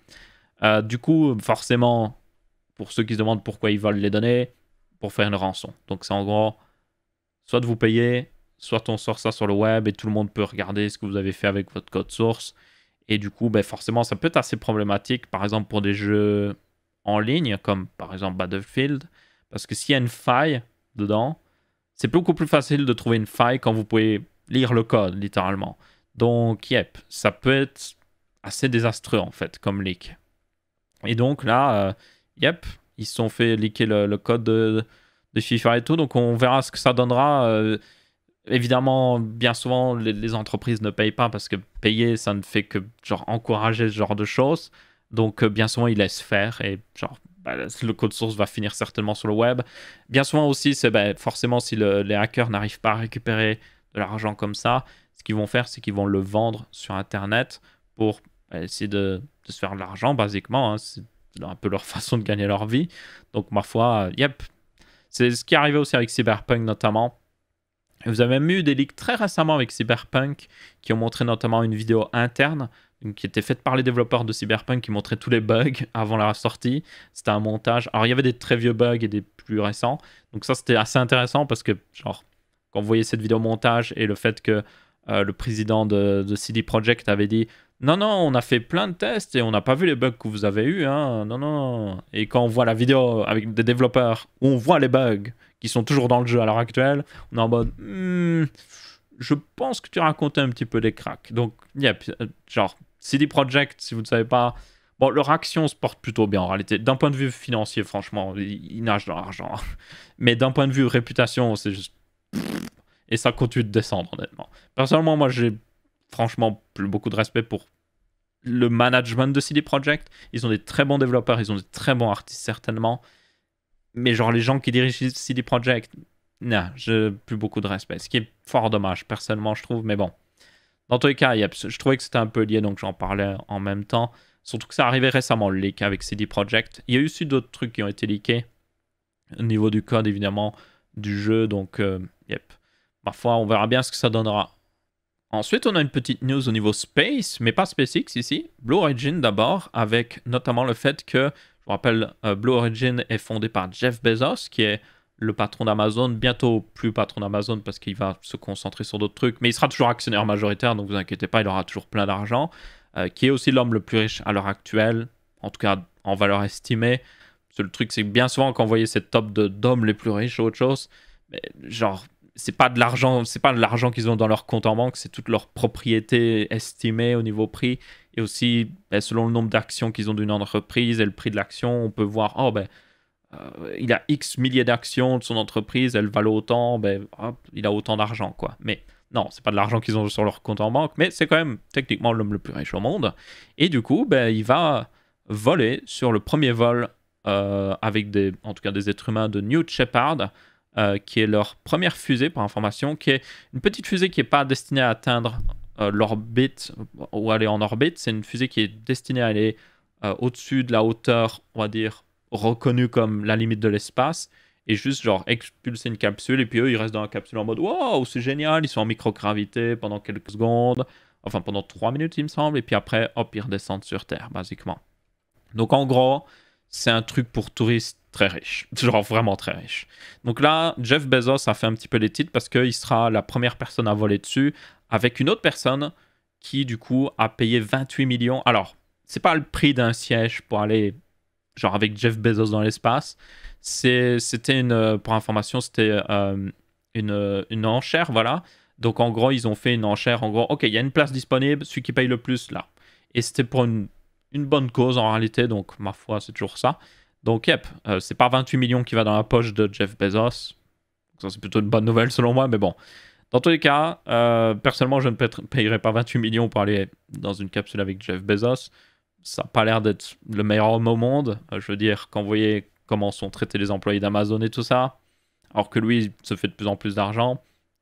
Du coup, forcément, pour ceux qui se demandent pourquoi ils volent les données, pour faire une rançon. Donc, c'est en gros, soit de vous payer, soit on sort ça sur le web et tout le monde peut regarder ce que vous avez fait avec votre code source. Et du coup, ben forcément, ça peut être assez problématique, par exemple pour des jeux en ligne, comme par exemple Battlefield, parce que s'il y a une faille dedans, c'est beaucoup plus facile de trouver une faille quand vous pouvez lire le code, littéralement. Donc, yep, ça peut être assez désastreux, en fait, comme leak. Et donc là, yep, ils se sont fait leaker le code de FIFA et tout, donc on verra ce que ça donnera. Évidemment, bien souvent, les entreprises ne payent pas parce que payer, ça ne fait que genre encourager ce genre de choses. Donc, bien souvent, ils laissent faire et genre, bah, le code source va finir certainement sur le web. Bien souvent aussi, c'est bah, forcément si les hackers n'arrivent pas à récupérer de l'argent comme ça, ce qu'ils vont faire, c'est qu'ils vont le vendre sur Internet pour bah, essayer de se faire de l'argent, basiquement. Hein. C'est un peu leur façon de gagner leur vie. Donc, ma foi, yep. C'est ce qui est arrivé aussi avec Cyberpunk notamment. Et vous avez même eu des leaks très récemment avec Cyberpunk qui ont montré notamment une vidéo interne qui était faite par les développeurs de Cyberpunk qui montrait tous les bugs avant la sortie. C'était un montage. Alors il y avait des très vieux bugs et des plus récents. Donc ça c'était assez intéressant parce que genre quand vous voyez cette vidéo montage et le fait que le président de CD Projekt avait dit non, non, on a fait plein de tests et on n'a pas vu les bugs que vous avez eus. Hein. Non, non. Et quand on voit la vidéo avec des développeurs où on voit les bugs qui sont toujours dans le jeu à l'heure actuelle, on est en mode je pense que tu racontais un petit peu des cracks. Donc, yep, genre, CD Projekt, si vous ne savez pas, bon, leur action se porte plutôt bien en réalité. D'un point de vue financier, franchement, ils nagent dans l'argent. Mais d'un point de vue réputation, c'est juste. Et ça continue de descendre, honnêtement. Personnellement, moi, j'ai franchement plus beaucoup de respect pour le management de CD Projekt. Ils ont des très bons développeurs, ils ont des très bons artistes, certainement. Mais genre, les gens qui dirigent CD Projekt, non, j'ai plus beaucoup de respect. Ce qui est fort dommage, personnellement, je trouve. Mais bon, dans tous les cas, je trouvais que c'était un peu lié, donc j'en parlais en même temps. Surtout que ça arrivait récemment, le leak avec CD Projekt. Il y a eu aussi d'autres trucs qui ont été leakés. Au niveau du code, évidemment, du jeu. Donc, yep. Parfois, on verra bien ce que ça donnera. Ensuite, on a une petite news au niveau Space, mais pas SpaceX ici. Blue Origin d'abord, avec notamment le fait que, je vous rappelle, Blue Origin est fondé par Jeff Bezos, qui est le patron d'Amazon, bientôt plus patron d'Amazon parce qu'il va se concentrer sur d'autres trucs, mais il sera toujours actionnaire majoritaire, donc vous inquiétez pas, il aura toujours plein d'argent, qui est aussi l'homme le plus riche à l'heure actuelle, en tout cas en valeur estimée. Parce que le truc, c'est que bien souvent, quand vous voyez cette top d'hommes les plus riches ou autre chose, mais genre, c'est pas de l'argent qu'ils ont dans leur compte en banque, c'est toute leur propriété estimée au niveau prix, et aussi, selon le nombre d'actions qu'ils ont d'une entreprise et le prix de l'action, on peut voir, oh ben, il a X milliers d'actions de son entreprise, elles valent autant, ben, hop, il a autant d'argent, quoi. Mais non, c'est pas de l'argent qu'ils ont sur leur compte en banque, mais c'est quand même techniquement l'homme le plus riche au monde. Et du coup, ben, il va voler sur le premier vol avec en tout cas des êtres humains de New Shepard, qui est leur première fusée, par information, qui est une petite fusée qui n'est pas destinée à atteindre l'orbite ou aller en orbite. C'est une fusée qui est destinée à aller au-dessus de la hauteur, on va dire, reconnue comme la limite de l'espace, et juste genre expulser une capsule, et puis eux ils restent dans la capsule en mode waouh, c'est génial, ils sont en microgravité pendant quelques secondes, enfin pendant 3 minutes il me semble, et puis après hop ils redescendent sur Terre basiquement. Donc en gros, c'est un truc pour touristes très riches, genre vraiment très riches. Donc là, Jeff Bezos a fait un petit peu les titres parce qu'il sera la première personne à voler dessus, avec une autre personne qui du coup a payé 28 millions. Alors, c'est pas le prix d'un siège pour aller genre avec Jeff Bezos dans l'espace. C'était pour information, c'était une enchère, voilà. Donc en gros, ils ont fait une enchère, en gros, ok, il y a une place disponible, celui qui paye le plus, là. Et c'était pour une bonne cause en réalité, donc ma foi, c'est toujours ça. Donc yep, c'est pas 28 millions qui va dans la poche de Jeff Bezos. Ça, c'est plutôt une bonne nouvelle selon moi, mais bon. Dans tous les cas, personnellement, je ne payerais pas 28 millions pour aller dans une capsule avec Jeff Bezos. Ça n'a pas l'air d'être le meilleur homme au monde. Je veux dire, quand vous voyez comment sont traités les employés d'Amazon et tout ça, alors que lui, il se fait de plus en plus d'argent,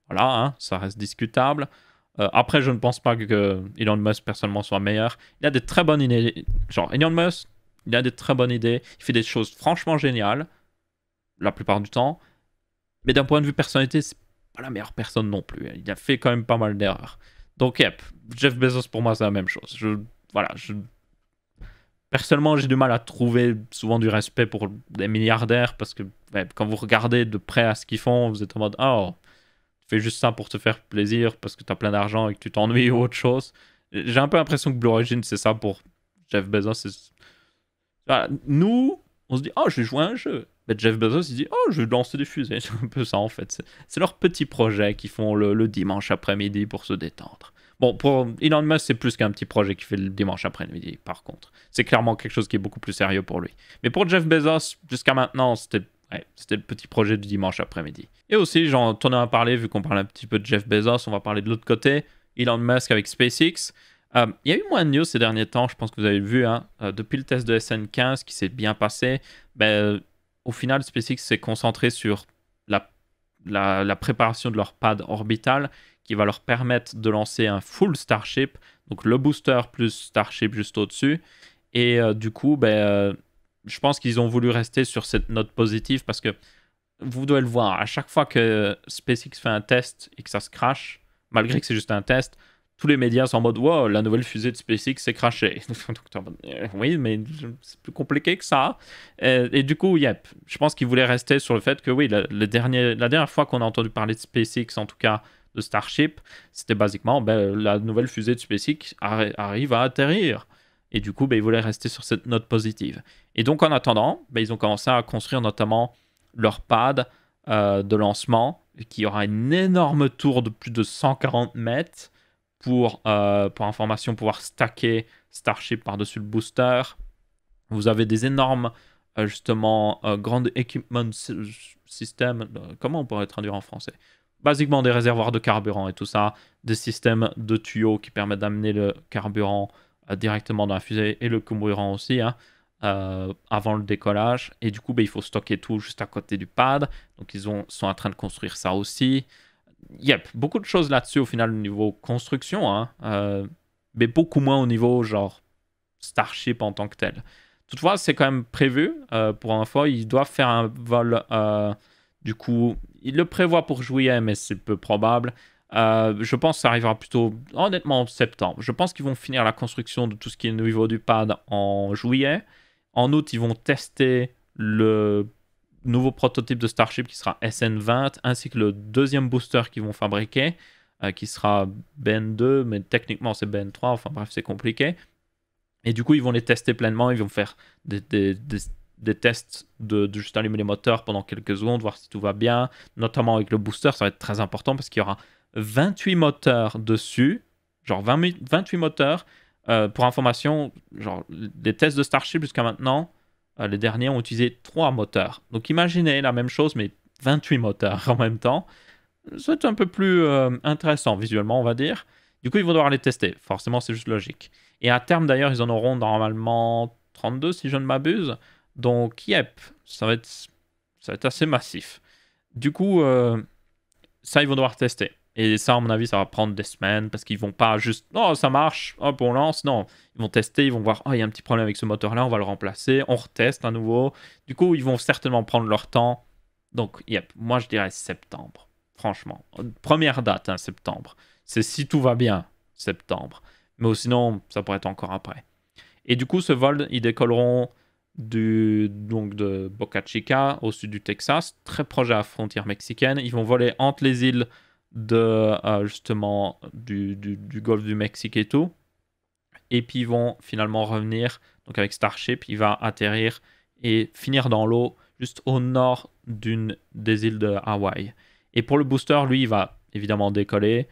voilà, hein, ça reste discutable. Après, je ne pense pas que Elon Musk, personnellement, soit meilleur. Il a des très bonnes idées. Genre, Elon Musk, il a des très bonnes idées, il fait des choses franchement géniales, la plupart du temps, mais d'un point de vue personnalité, c'est pas la meilleure personne non plus. Il a fait quand même pas mal d'erreurs. Donc, yep, Jeff Bezos, pour moi, c'est la même chose. Personnellement, j'ai du mal à trouver souvent du respect pour des milliardaires parce que quand vous regardez de près à ce qu'ils font, vous êtes en mode « Oh, tu fais juste ça pour te faire plaisir parce que tu as plein d'argent et que tu t'ennuies ou autre chose. » J'ai un peu l'impression que Blue Origin, c'est ça pour Jeff Bezos. Voilà. Nous, on se dit « Oh, je vais jouer à un jeu. » Mais Jeff Bezos, il dit « Oh, je vais lancer des fusées. » C'est un peu ça, en fait. C'est leur petit projet qu'ils font le dimanche après-midi pour se détendre. Bon, pour Elon Musk, c'est plus qu'un petit projet qu'il fait le dimanche après-midi, par contre. C'est clairement quelque chose qui est beaucoup plus sérieux pour lui. Mais pour Jeff Bezos, jusqu'à maintenant, c'était le petit projet du dimanche après-midi. Et aussi, j'en ai à parler, vu qu'on parle un petit peu de Jeff Bezos, on va parler de l'autre côté, Elon Musk avec SpaceX. Il y a eu moins de news ces derniers temps, je pense que vous avez vu, hein, depuis le test de SN15 qui s'est bien passé, au final, SpaceX s'est concentré sur la préparation de leur pad orbital qui va leur permettre de lancer un full Starship, donc le booster plus Starship juste au-dessus. Et du coup, je pense qu'ils ont voulu rester sur cette note positive parce que vous devez le voir, à chaque fois que SpaceX fait un test et que ça se crash, malgré que c'est juste un test, tous les médias sont en mode « Wow, la nouvelle fusée de SpaceX s'est crashée. » Oui, mais c'est plus compliqué que ça. Et du coup, yep, je pense qu'ils voulaient rester sur le fait que oui, la dernière fois qu'on a entendu parler de SpaceX, en tout cas de Starship, c'était basiquement la nouvelle fusée de SpaceX arrive à atterrir. Et du coup, ils voulaient rester sur cette note positive. Et donc, en attendant, ils ont commencé à construire notamment leur pad de lancement, qui aura une énorme tour de plus de 140 mètres pour information, pouvoir stacker Starship par-dessus le booster. Vous avez des énormes, justement, grandes equipment systems. Comment on pourrait traduire en français? Basiquement, des réservoirs de carburant et tout ça. Des systèmes de tuyaux qui permettent d'amener le carburant directement dans la fusée et le carburant aussi, hein, avant le décollage. Et du coup, il faut stocker tout juste à côté du pad. Donc, ils sont en train de construire ça aussi. Yep, beaucoup de choses là-dessus au final au niveau construction, hein, mais beaucoup moins au niveau genre Starship en tant que tel. Toutefois, c'est quand même prévu pour info, ils doivent faire un vol, du coup, ils le prévoient pour juillet, mais c'est peu probable. Je pense que ça arrivera plutôt, honnêtement, en septembre. Je pense qu'ils vont finir la construction de tout ce qui est au niveau du pad en juillet. En août, ils vont tester le nouveau prototype de Starship qui sera SN20, ainsi que le deuxième booster qu'ils vont fabriquer, qui sera BN2, mais techniquement c'est BN3, enfin bref, c'est compliqué. Et du coup, ils vont les tester pleinement, ils vont faire des tests de juste allumer les moteurs pendant quelques secondes, voir si tout va bien, notamment avec le booster, ça va être très important parce qu'il y aura 28 moteurs dessus, genre 28 moteurs. Pour information, genre les tests de Starship jusqu'à maintenant, les derniers ont utilisé 3 moteurs. Donc imaginez la même chose, mais 28 moteurs en même temps. Ça va être un peu plus intéressant visuellement, on va dire. Du coup, ils vont devoir les tester. Forcément, c'est juste logique. Et à terme, d'ailleurs, ils en auront normalement 32, si je ne m'abuse. Donc, yep, ça va être assez massif. Du coup, ça, ils vont devoir tester. Et ça, à mon avis, ça va prendre des semaines parce qu'ils vont pas juste « Oh, ça marche, hop, on lance ». Non, ils vont tester, ils vont voir « Oh, il y a un petit problème avec ce moteur-là, on va le remplacer, on reteste à nouveau ». Du coup, ils vont certainement prendre leur temps. Donc, yep, moi, je dirais septembre, franchement. Première date, hein, septembre. C'est si tout va bien, septembre. Mais sinon, ça pourrait être encore après. Et du coup, ce vol, ils décolleront de Boca Chica, au sud du Texas, très proche de la frontière mexicaine. Ils vont voler entre les îles justement du golfe du Mexique et tout. Et puis ils vont finalement revenir, donc avec Starship, il va atterrir et finir dans l'eau juste au nord d'une des îles de Hawaï. Et pour le booster, lui, il va évidemment décoller.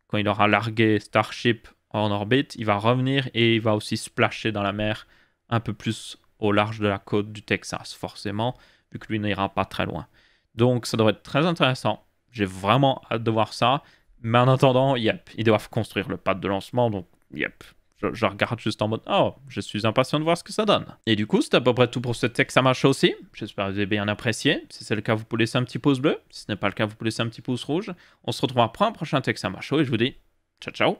Quand il aura largué Starship en orbite, il va revenir et il va aussi splasher dans la mer un peu plus au large de la côte du Texas, forcément, vu que lui n'ira pas très loin. Donc ça devrait être très intéressant. J'ai vraiment hâte de voir ça. Mais en attendant, yep, ils doivent construire le pad de lancement. Donc, yep, je regarde juste en mode « Oh, je suis impatient de voir ce que ça donne. » Et du coup, c'est à peu près tout pour ce Texama Show aussi. J'espère que vous avez bien apprécié. Si c'est le cas, vous pouvez laisser un petit pouce bleu. Si ce n'est pas le cas, vous pouvez laisser un petit pouce rouge. On se retrouvera pour un prochain Texama Show et je vous dis ciao, ciao.